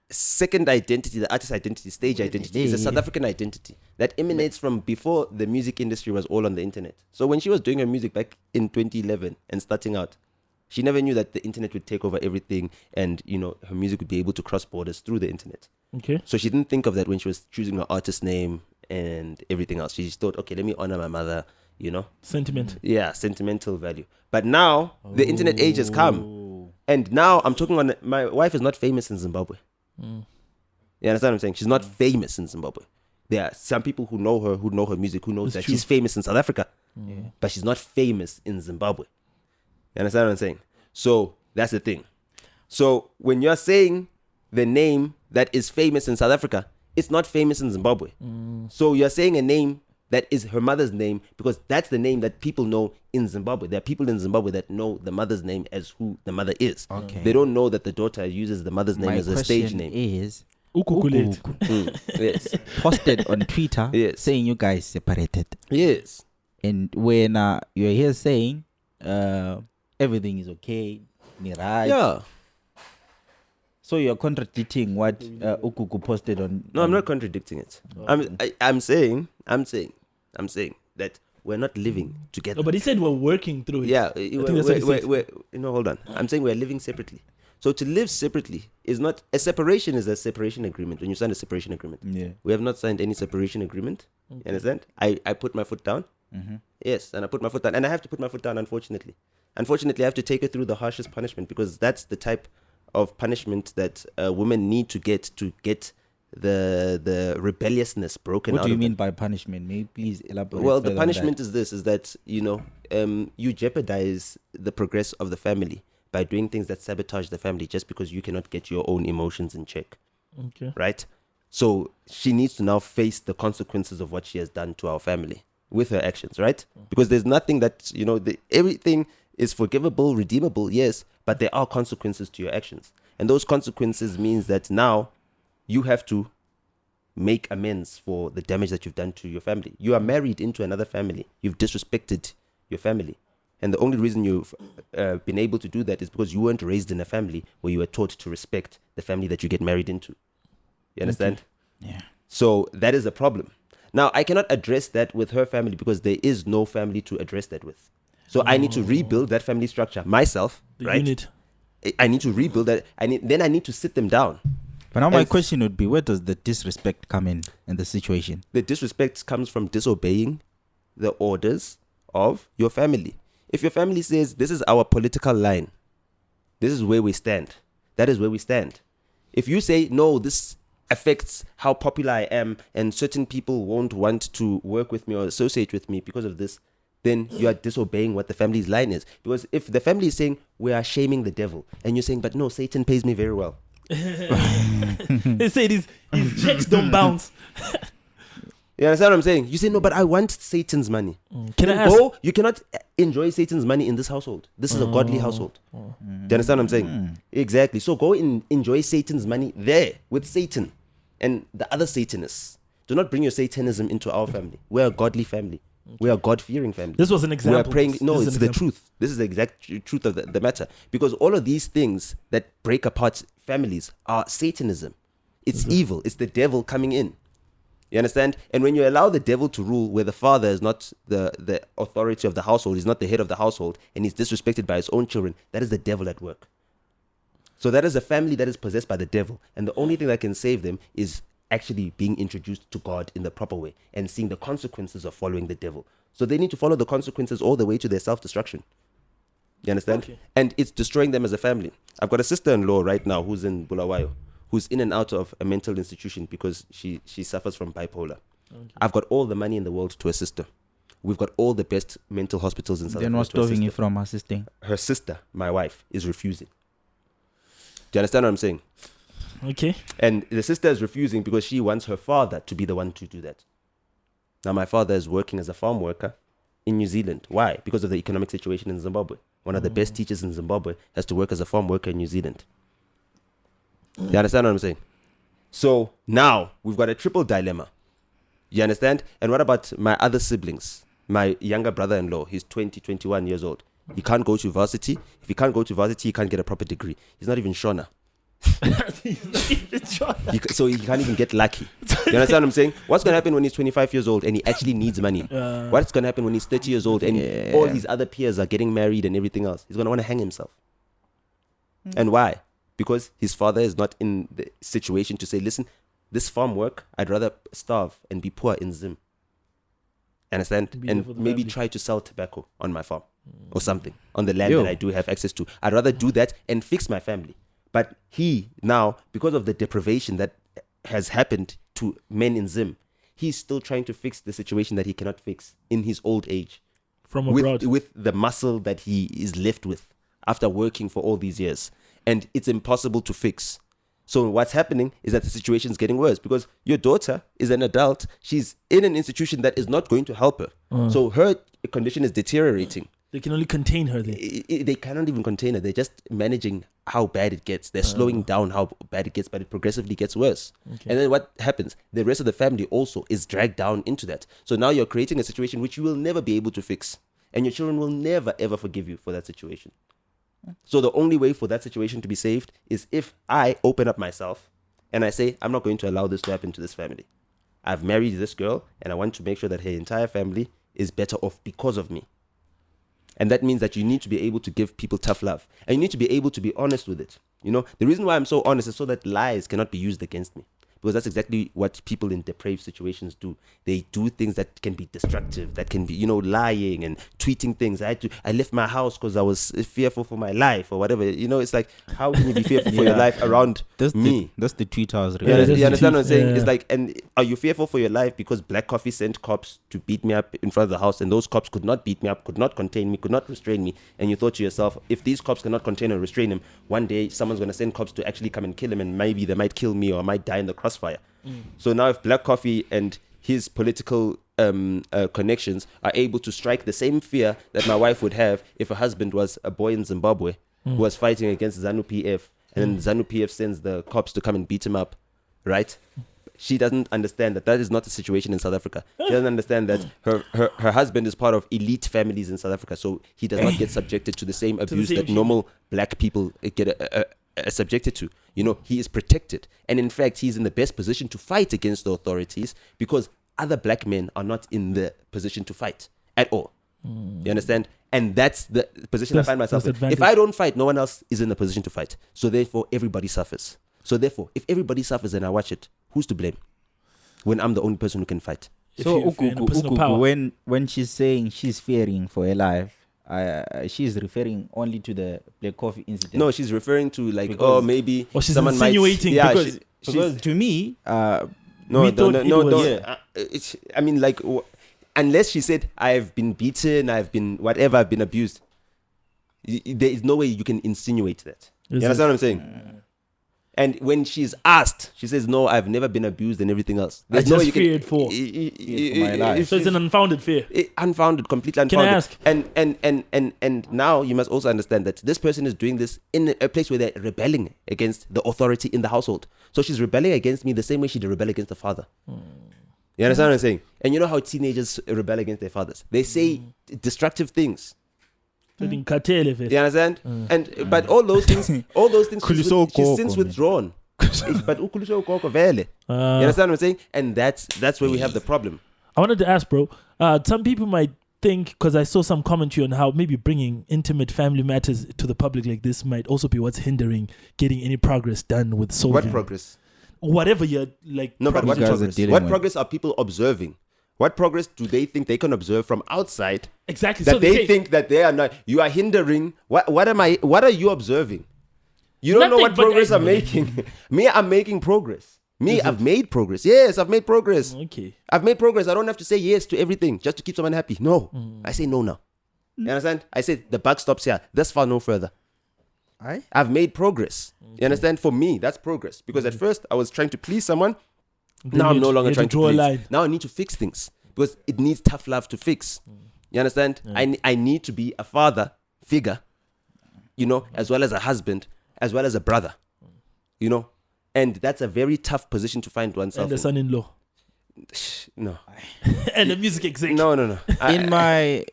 second identity, the artist identity, stage identity, is a South African identity that emanates from before the music industry was all on the internet. So when she was doing her music back in 2011 and starting out, she never knew that the internet would take over everything, and her music would be able to cross borders through the internet. Okay. So she didn't think of that when she was choosing her artist name and everything else. She just thought, okay, let me honor my mother, Sentiment. Yeah, sentimental value. But now the internet age has come, and now I'm talking on. My wife is not famous in Zimbabwe. You understand what I'm saying? She's not famous in Zimbabwe. There are some people who know her music, who knows that she's famous in South Africa, but she's not famous in Zimbabwe. You understand what I'm saying? So that's the thing. So when you're saying the name that is famous in South Africa, it's not famous in Zimbabwe. So you're saying a name that is her mother's name, because that's the name that people know in Zimbabwe. There are people in Zimbabwe that know the mother's name as who the mother is. Okay. They don't know that the daughter uses the mother's name as a stage name. Is Ukukulet. Yes. posted on Twitter saying you guys separated. Yes. And when you're here saying everything is okay, right? Yeah. So you're contradicting what Ukuku posted on. No, I'm not contradicting it. I'm saying that we're not living together. No, but he said we're working through it. Yeah, we're hold on. I'm saying we're living separately. So to live separately is not a separation. Is a separation agreement. When you sign a separation agreement, we have not signed any separation agreement. You understand? I put my foot down. Yes, and I put my foot down, and I have to put my foot down. Unfortunately, I have to take her through the harshest punishment, because that's the type of punishment that women need to get the rebelliousness broken out. What do you mean by punishment? May you please elaborate? Well, the punishment is this: is that you jeopardize the progress of the family by doing things that sabotage the family just because you cannot get your own emotions in check. Okay. Right? So she needs to now face the consequences of what she has done to our family with her actions, right? Because there's nothing that, everything is forgivable, redeemable, yes, but there are consequences to your actions. And those consequences means that now you have to make amends for the damage that you've done to your family. You are married into another family. You've disrespected your family. And the only reason you've been able to do that is because you weren't raised in a family where you were taught to respect the family that you get married into. You understand? Okay. Yeah. So that is a problem. Now, I cannot address that with her family because there is no family to address that with. So I need to rebuild that family structure myself, right? Unit. I need to rebuild that. I need to sit them down. But now my question would be, where does the disrespect come in the situation? The disrespect comes from disobeying the orders of your family. If your family says, this is our political line, this is where we stand, that is where we stand. If you say, no, this affects how popular I am and certain people won't want to work with me or associate with me because of this, then you are disobeying what the family's line is. Because if the family is saying, we are shaming the devil, and you're saying, but no, Satan pays me very well. They say his checks don't bounce. You understand what I'm saying? You say, no, but I want Satan's money. Can I ask? You cannot enjoy Satan's money in this household. This is a godly household. Do you understand what I'm saying? Exactly. So go and enjoy Satan's money there with Satan and the other Satanists. Do not bring your Satanism into our family. We're a godly family. We are God-fearing family. This was an example. We are praying. No, it's the truth. This is the exact truth of the matter. Because all of these things that break apart families are Satanism. It's evil. It's the devil coming in. You understand? And when you allow the devil to rule where the father is not the authority of the household, he's not the head of the household, and he's disrespected by his own children, that is the devil at work. So that is a family that is possessed by the devil. And the only thing that can save them is actually being introduced to God in the proper way and seeing the consequences of following the devil. So they need to follow the consequences all the way to their self-destruction. You understand? Okay. And it's destroying them as a family. I've got a sister-in-law right now who's in Bulawayo, who's in and out of a mental institution because she suffers from bipolar. Okay. I've got all the money in the world to assist her. We've got all the best mental hospitals in South Africa. They're not stopping you from assisting. Her sister, my wife, is refusing. Do you understand what I'm saying? Okay. And the sister is refusing because she wants her father to be the one to do that. Now, my father is working as a farm worker in New Zealand. Why? Because of the economic situation in Zimbabwe. One of the best teachers in Zimbabwe has to work as a farm worker in New Zealand. You understand what I'm saying? So now we've got a triple dilemma. You understand? And what about my other siblings? My younger brother-in-law, he's 21 years old. He can't go to varsity. If he can't go to varsity, he can't get a proper degree. He's not even Shona. So he can't even get lucky. You understand what I'm saying? What's going to happen when he's 25 years old and he actually needs money? What's going to happen when he's 30 years old and all his other peers are getting married and everything else? He's going to want to hang himself. And why? Because his father is not in the situation to say, listen, this farm work, I'd rather starve and be poor in Zim. Understand? And maybe try to sell tobacco on my farm or something on the land that I do have access to. I'd rather do that and fix my family. But he now, because of the deprivation that has happened to men in Zim, he's still trying to fix the situation that he cannot fix in his old age. From abroad. With the muscle that he is left with after working for all these years. And it's impossible to fix. So what's happening is that the situation is getting worse because your daughter is an adult. She's in an institution that is not going to help her. So her condition is deteriorating. They can only contain her there. They cannot even contain her. They're just managing how bad it gets. They're slowing down how bad it gets, but it progressively gets worse. Okay. And then what happens? The rest of the family also is dragged down into that. So now you're creating a situation which you will never be able to fix. And your children will never, ever forgive you for that situation. So the only way for that situation to be saved is if I open up myself and I say, I'm not going to allow this to happen to this family. I've married this girl and I want to make sure that her entire family is better off because of me. And that means that you need to be able to give people tough love. And you need to be able to be honest with it. You know, the reason why I'm so honest is so that lies cannot be used against me. Because that's exactly what people in depraved situations do. They do things that can be destructive, that can be, you know, lying and tweeting things. I left my house because I was fearful for my life or whatever. You know, it's like, how can you be fearful for your life around me? That's the tweet I was reading. You understand what I'm saying? It's like, and are you fearful for your life because Black Coffee sent cops to beat me up in front of the house and those cops could not beat me up, could not contain me, could not restrain me. And you thought to yourself, if these cops cannot contain or restrain him, one day someone's going to send cops to actually come and kill him and maybe they might kill me or I might die in the crossfire. So now if Black Coffee and his political connections are able to strike the same fear that my wife would have if her husband was a boy in Zimbabwe who was fighting against ZANU-PF and then ZANU-PF sends the cops to come and beat him up, right? She doesn't understand that is not the situation in South Africa. She doesn't understand that her husband is part of elite families in South Africa, so he does not get subjected to the same abuse that normal Black people get subjected to. You know, he is protected. And in fact, he's in the best position to fight against the authorities because other Black men are not in the position to fight at all. You understand? And that's the position I find myself in. If I don't fight, no one else is in a position to fight. So therefore, everybody suffers. So therefore, if everybody suffers and I watch it, who's to blame? When I'm the only person who can fight. So when she's saying she's fearing for her life, she's referring only to the Black Coffee incident. No, she's referring to like, maybe she's someone insinuating. Might, because to me, I mean, like, unless she said I've been beaten, I've been abused. There is no way you can insinuate that. You understand what I'm saying? And when she's asked, she says, "No, I've never been abused and everything else." There's no way you feared for my life. So it's an unfounded fear. Unfounded, completely unfounded. Can I ask? And now you must also understand that this person is doing this in a place where they're rebelling against the authority in the household. So she's rebelling against me the same way she'd rebel against the father. You understand what I'm saying? And you know how teenagers rebel against their fathers? They say destructive things. You understand? But all those things she's since withdrawn. But you understand what I'm saying? And that's where we have the problem. I wanted to ask, bro, some people might think, because I saw some commentary on how maybe bringing intimate family matters to the public like this might also be what's hindering getting any progress done with solving. What progress? Whatever you're like. No, but what progress? What progress are people observing? What progress do they think they can observe from outside? Exactly. That so they think that they are not. You are hindering. What are you observing? You don't know what Nothing, but progress I'm making. Me, I'm making progress. Me, I've made progress. Yes, I've made progress. Okay. I've made progress. I don't have to say yes to everything just to keep someone happy. No. I say no now. You understand? I said the buck stops here. This far, no further. I've made progress. Okay. You understand? For me, that's progress. Because at first, I was trying to please someone. Now I'm no longer trying to please. Line. Now I need to fix things. Because it needs tough love to fix. You understand? I need to be a father figure, you know, as well as a husband, as well as a brother, you know. And that's a very tough position to find oneself. And the son-in-law. No. And the music executive. No. In my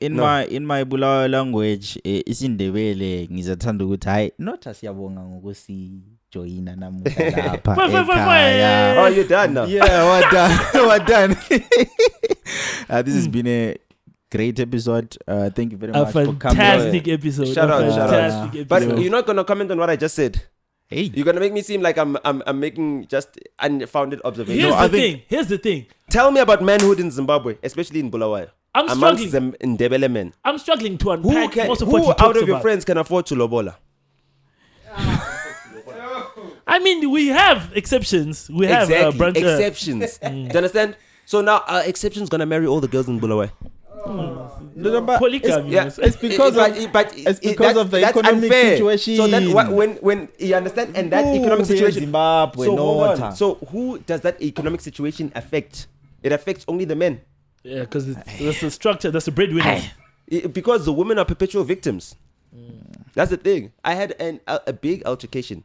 Bulawayo language, isindebele ngizathanda ukuthi hayi Nota siyabonga ngokusijoyina namuhla lapha ekhaya. Oh, you're done now. Yeah, we're done. This has been a great episode. Thank you very much for coming. Fantastic episode. Shout out. But you're not gonna comment on what I just said. Hey, you're gonna make me seem like I'm making just unfounded observations. Here's the thing. Tell me about manhood in Zimbabwe, especially in Bulawayo. I'm amongst struggling. them in Ndebele men. I'm struggling to unpack most of what who you out talked of your about. friends can afford to lobola? I mean, we have exceptions. We have exceptions. Do you understand? So now exceptions gonna marry all the girls in Bulawayo. Polygamy. It's because of the economic situation. So that when you understand, and that economic situation, Zimbabwe, so who does that economic situation affect? It affects only the men. Yeah, because that's the structure. That's the breadwinner. Because the women are perpetual victims. That's the thing. I had a big altercation.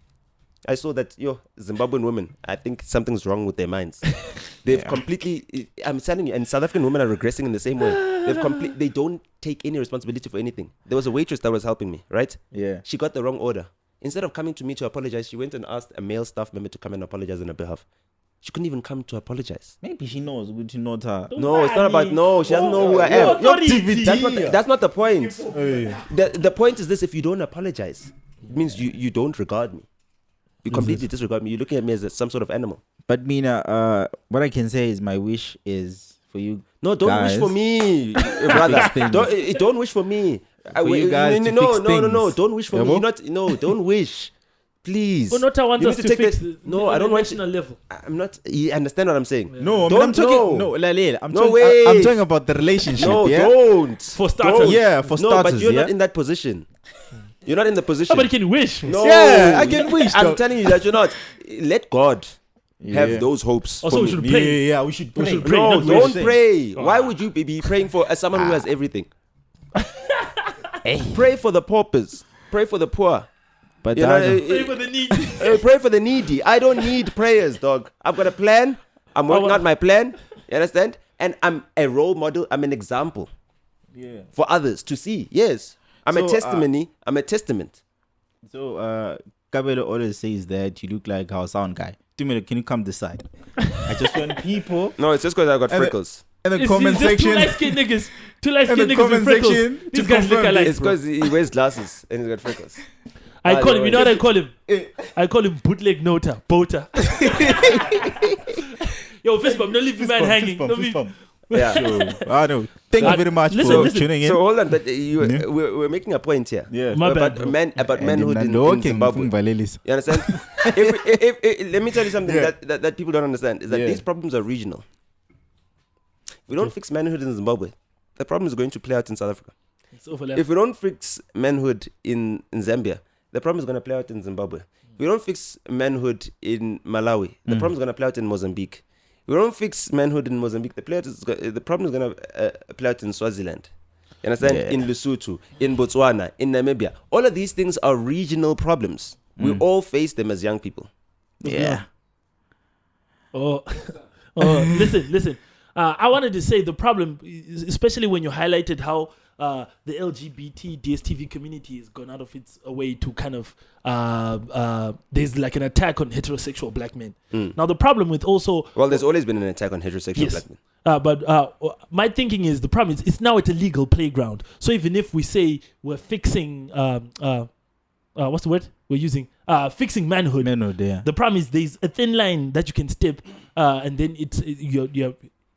I saw that Zimbabwean women, I think something's wrong with their minds. They've completely, I'm telling you, and South African women are regressing in the same way. They don't take any responsibility for anything. There was a waitress that was helping me, right? Yeah. She got the wrong order. Instead of coming to me to apologize, she went and asked a male staff member to come and apologize on her behalf. She couldn't even come to apologize. Maybe she knows. Would you not her? No, it's not about she doesn't know who I am. That's not the point. The point is this: if you don't apologize, it means you don't regard me. You completely disregard me. You're looking at me as some sort of animal. But Mina, what I can say is my wish is for you. No, don't wish for me, brother. Don't wish for me. You guys no. Don't wish for me. Don't wish. Please. But Nota wants us to fix I don't want national level. I'm not. You understand what I'm saying? Yeah. No, I'm talking. No, I'm talking about the relationship. No, yeah? don't. For starters. Yeah, for starters. No, but you're not in that position. You're not in the position. But you can wish. No, yeah, I can wish. I'm telling you that you're not. Let God have those hopes. Also, we should pray. Yeah, we should pray. No, don't pray. Why would you be praying for someone who has everything? Pray for the paupers. Pray for the poor. But pray for the needy. Pray for the needy. I don't need prayers, dog. I've got a plan. I'm working out my plan. You understand? And I'm a role model. I'm an example for others to see. Yes. I'm a testimony. I'm a testament. So, Kabelo always says that you look like our sound guy. Tumelo, can you come this side? I just want people. No, it's just because I got freckles. In the comment section. Two light-skinned niggas with freckles. These guys look alike. It's because he wears glasses and he's got freckles. I call him, you know what I call him? I call him bootleg Nota, Bota. Yo, fist bump, don't leave the man hanging. Yeah, sure. I know. Thank you very much for tuning in. So hold on, but we're making a point here. Yeah, about manhood in Zimbabwe. You understand? Let me tell you something that people don't understand is that these problems are regional. If we don't fix manhood in Zimbabwe, the problem is going to play out in South Africa. If we don't fix manhood in Zambia, the problem is going to play out in Zimbabwe. If we don't fix manhood in Malawi, the problem is going to play out in Mozambique. If we don't fix manhood in Mozambique, the problem is going to play out in Swaziland. You understand? In Lesotho, in Botswana, in Namibia. All of these things are regional problems. We all face them as young people. Yeah. Listen. I wanted to say the problem, especially when you highlighted how the LGBT DSTV community has gone out of its way to kind of there's like an attack on heterosexual black men. Now the problem with also there's always been an attack on heterosexual black men. But my thinking is the problem is it's now at a legal playground. So even if we say we're fixing what's the word we're using? Fixing manhood. Yeah. The problem is there's a thin line that you can step, and then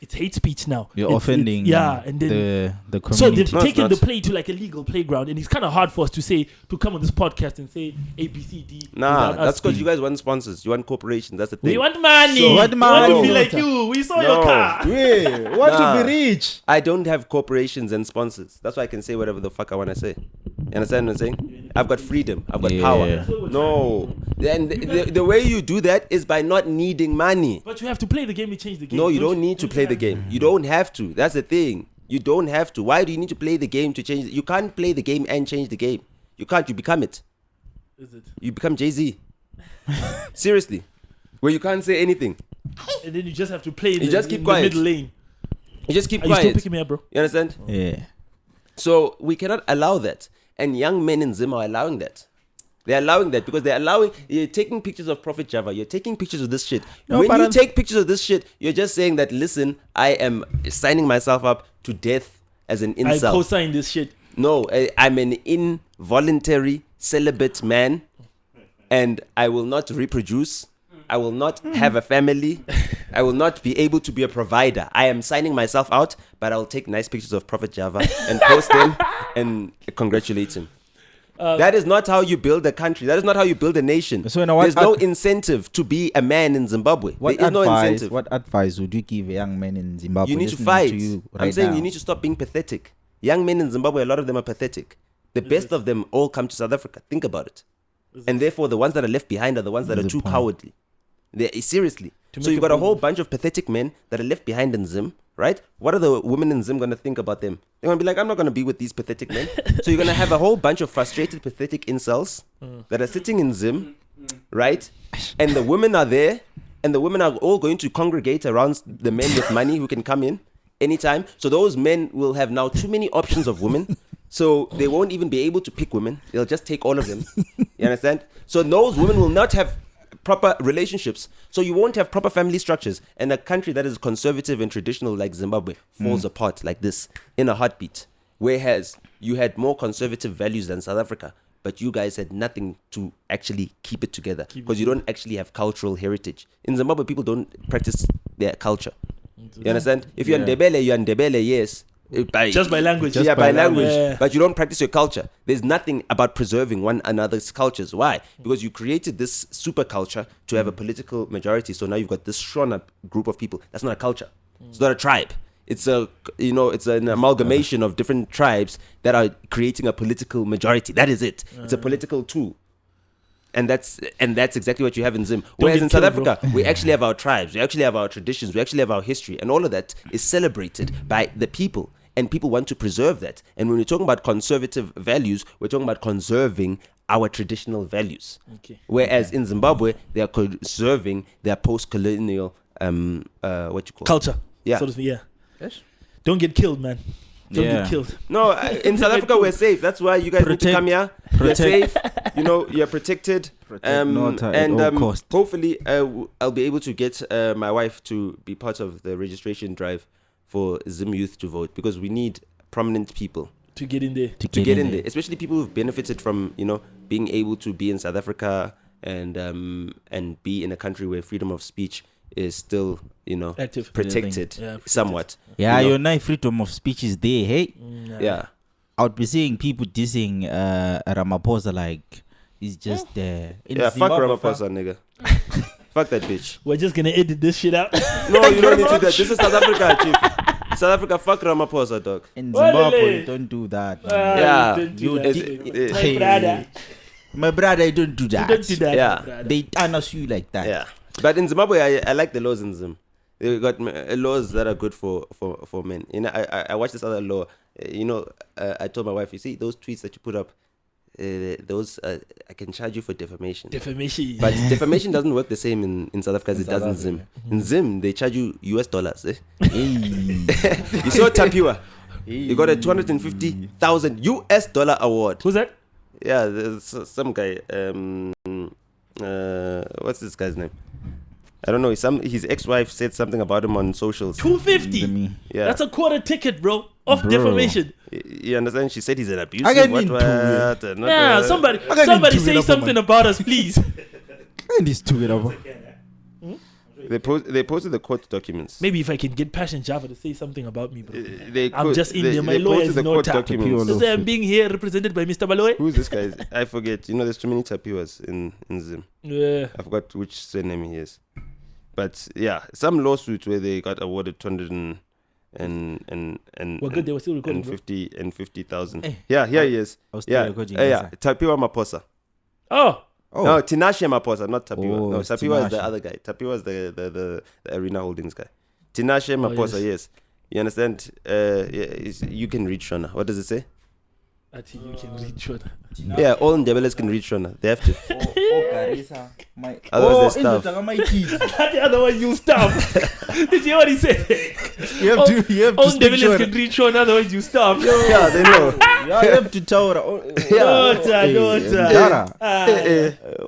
it's hate speech now. You're offending and then the community. So they've taken the play to like a legal playground, and it's kind of hard for us to come on this podcast and say A, B, C, D. Nah, that's because you guys want sponsors. You want corporations. That's the thing. We want money. So what money? We want to be like you. We saw your car. Yeah, want to be rich. I don't have corporations and sponsors. That's why I can say whatever the fuck I want to say. You understand what I'm saying? I've got freedom. I've got power. No. And the way you do that is by not needing money. But you have to play the game to change the game. No, you don't need to play the game. You don't have to. That's the thing. You don't have to. Why do you need to play the game to change it? You can't play the game and change the game. You can't. You become it. Is it? You become Jay-Z. Seriously. Where you can't say anything. And then you just have to play you just keep quiet. The middle lane. You just keep Are quiet. you still picking me up, bro? You understand? Yeah. So we cannot allow that. And young men in Zim are allowing that. They're allowing that because you're taking pictures of Prophet Java. You're taking pictures of this shit. No, when you take pictures of this shit, you're just saying that, listen, I am signing myself up to death as an incel. I co-sign this shit. No, I'm an involuntary celibate man and I will not reproduce. I will not have a family. I will not be able to be a provider. I am signing myself out, but I'll take nice pictures of Prophet Java and post them and congratulate him. That is not how you build a country. That is not how you build a nation. So there's no incentive to be a man in Zimbabwe. There is no incentive. What advice would you give a young man in Zimbabwe? You need to fight. I'm saying you need to stop being pathetic. Young men in Zimbabwe, a lot of them are pathetic. The best of them all come to South Africa. Think about it. And therefore, the ones that are left behind are the ones that are too cowardly. Seriously. So you've got a whole bunch of pathetic men that are left behind in Zim, right? What are the women in Zim going to think about them? They're going to be like, I'm not going to be with these pathetic men. So you're going to have a whole bunch of frustrated, pathetic incels that are sitting in Zim, right? And the women are there, and the women are all going to congregate around the men with money who can come in anytime. So those men will have now too many options of women. So they won't even be able to pick women. They'll just take all of them. You understand? So those women will not have proper relationships. So you won't have proper family structures. And a country that is conservative and traditional like Zimbabwe falls apart like this in a heartbeat. Whereas you had more conservative values than South Africa, but you guys had nothing to actually keep it together because you don't actually have cultural heritage. In Zimbabwe, people don't practice their culture. You understand? If you're Ndebele, you're Ndebele, yes. Just by language. By language. But you don't practice your culture. There's nothing about preserving one another's cultures. Why? Because you created this super culture to have a political majority. So now you've got this shown up group of people. That's not a culture. It's not a tribe. It's an amalgamation of different tribes that are creating a political majority. That is it. It's a political tool. And that's exactly what you have in Zim. Whereas in South Africa, we actually have our tribes. We actually have our traditions. We actually have our history. And all of that is celebrated by the people. And people want to preserve that. And when we're talking about conservative values, we're talking about conserving our traditional values. Okay. Whereas in Zimbabwe, they are conserving their post-colonial, culture. Yeah. Sort of, yeah. Yes. Don't get killed, man. Don't get killed. No, in South Africa, we're safe. That's why you guys need to come here. You're safe. You're protected. Hopefully, I'll be able to get my wife to be part of the registration drive for Zim youth to vote, because we need prominent people to get in there. To get in there, especially people who've benefited from being able to be in South Africa and be in a country where freedom of speech is still active, protected somewhat. Yeah, your nice freedom of speech is there. Hey, yeah. I would be seeing people dissing Ramaphosa like he's just there. Fuck Ramaphosa, nigga. Fuck that bitch. We're just gonna edit this shit out. No, you don't need to do that. This is South Africa, chief. South Africa, fuck Ramaphosa, dog. In Zimbabwe, don't do that. My brother, you don't do that. You don't do that. Yeah, they tarnish you like that. Yeah, but in Zimbabwe, I like the laws in Zim. They got laws that are good for men. I watched this other law. I told my wife, you see those tweets that you put up. Those I can charge you for defamation. But defamation doesn't work the same in South Africa as it does in Zim. In Zim, they charge you US dollars. You saw Tapiwa. You got a $250,000 US dollar award. Who's that? Yeah, there's some guy. What's this guy's name? I don't know. His ex-wife said something about him on socials. $250. Yeah, that's a quarter ticket, bro. Of defamation. You understand? She said he's an abusive. Somebody say something about us, please. They posted the court documents. Maybe if I can get Passion Java to say something about me, bro. I'm I'm just in there. My lawyer is Nota. I'm being here represented by Mr. Baloyi. Who's this guy? I forget. You know, there's too many Tapiwas in Zim. Yeah. I forgot which surname he is. But yeah, some lawsuits where they got awarded 200 well, good. They were still recording. 50,000. Hey. Yeah, here he is. I was still recording. Yeah, Tapiwa Maposa. Oh. No, Tinashe Maposa, not Tapiwa. Oh, no, Tapiwa is the other guy. Tapiwa is the Arena Holdings guy. Tinashe Maposa, yes. You understand? You can read Shona. What does it say? I think you can read Shona. Yeah, all Ndebelers can read Shona. They have to. Garissa. Otherwise they starve. The other one you starve. Did you hear what he said? You have to all speak Ndebelers can read Shona, otherwise you starve. Yeah, they know. You have to taura. Nota.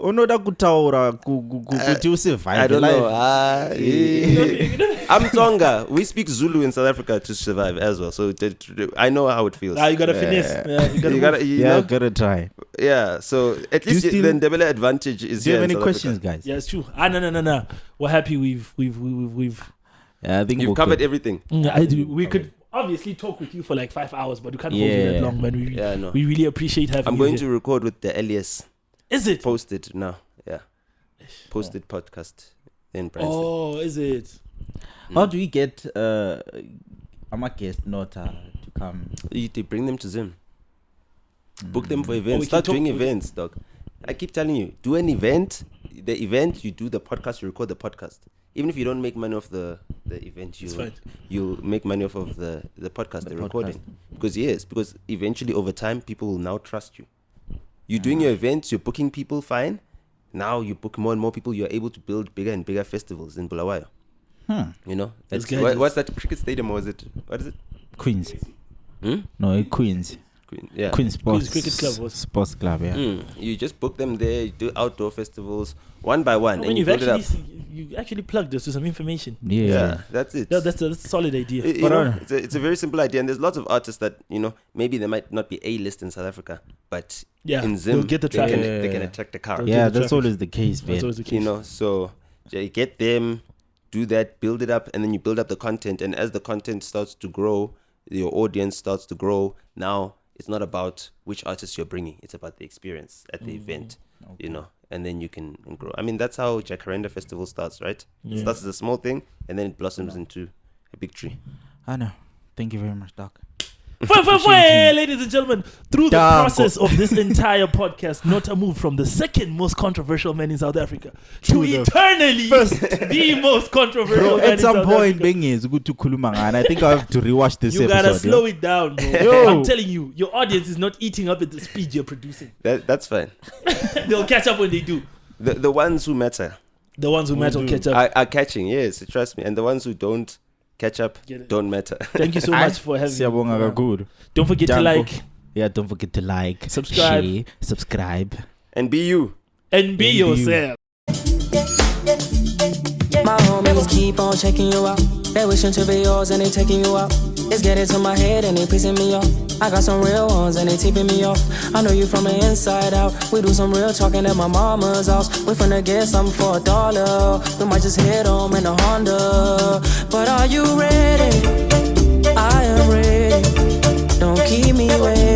Unoda kutaura kuti usurvive. I don't know. I'm Tonga. We speak Zulu in South Africa to survive as well. So I know how it feels. You gotta finesse. You gotta try. Yeah, so at least the Ndebele advantage is. Do you here have any South questions, Africa. guys? Yeah, it's true. No. We're happy. We've. Yeah, I think you've covered everything. We could obviously talk with you for like 5 hours, but we can't hold you that long, man. We really appreciate having you. I'm going to record with the Elias. Is it? Posted now. Yeah. Posted podcast in Branson. Oh, is it? How do we get I'm a guest Nota to come? You to bring them to Zim. Book them for events. Start doing events, dog. I keep telling you, do an event. The event, you do the podcast, you record the podcast. Even if you don't make money off the event, you make money off of the podcast, the recording. Because eventually over time, people will now trust you. You're doing your events, you're booking people, fine. Now you book more and more people, you're able to build bigger and bigger festivals in Bulawayo. You know? What's that cricket stadium, or is it? What is it? Queens. No, Queens. Queens Cricket Club. Sports Club, yeah. You just book them there, you do outdoor festivals one by one. When you actually plugged us to some information. Yeah, that's it. Yeah, that's a solid idea. It's a very simple idea, and there's lots of artists that, maybe they might not be A-list in South Africa, but in Zim, get the traffic. They can attract the crowd. Yeah, that's always the case, man. So you get them, do that, build it up, and then you build up the content, and as the content starts to grow, your audience starts to grow. Now it's not about which artist you're bringing, it's about the experience at the event, and then you can grow. I mean, that's how Jacaranda Festival starts, right? It starts as a small thing, and then it blossoms into a big tree. I know. Thank you very much, Doc. Ladies and gentlemen, through the process of this entire podcast, Nota moved from the second most controversial man in South Africa to eternally the most controversial man in South Africa. At some point, Bengi is good to Kulumanga, and I think I have to rewatch this episode. You gotta slow it down, bro. I'm telling you, your audience is not eating up at the speed you're producing. That's fine. They'll catch up when they do. The ones who matter. The ones who matter will catch up. Are catching, yes, trust me. And the ones who don't catch up don't matter. Thank you so much for having me. Don't forget to like. Yeah, don't forget to like, subscribe, share, subscribe, and be you. And be yourself. My homies keep on checking you out. They wishing to be yours and they taking you out. It's getting to my head and they pissing me off. I got some real ones and they tipping me off. I know you from the inside out. We do some real talking at my mama's house. We finna get something for $1. We might just hit home in a Honda. But are you ready? I am ready. Don't keep me waiting.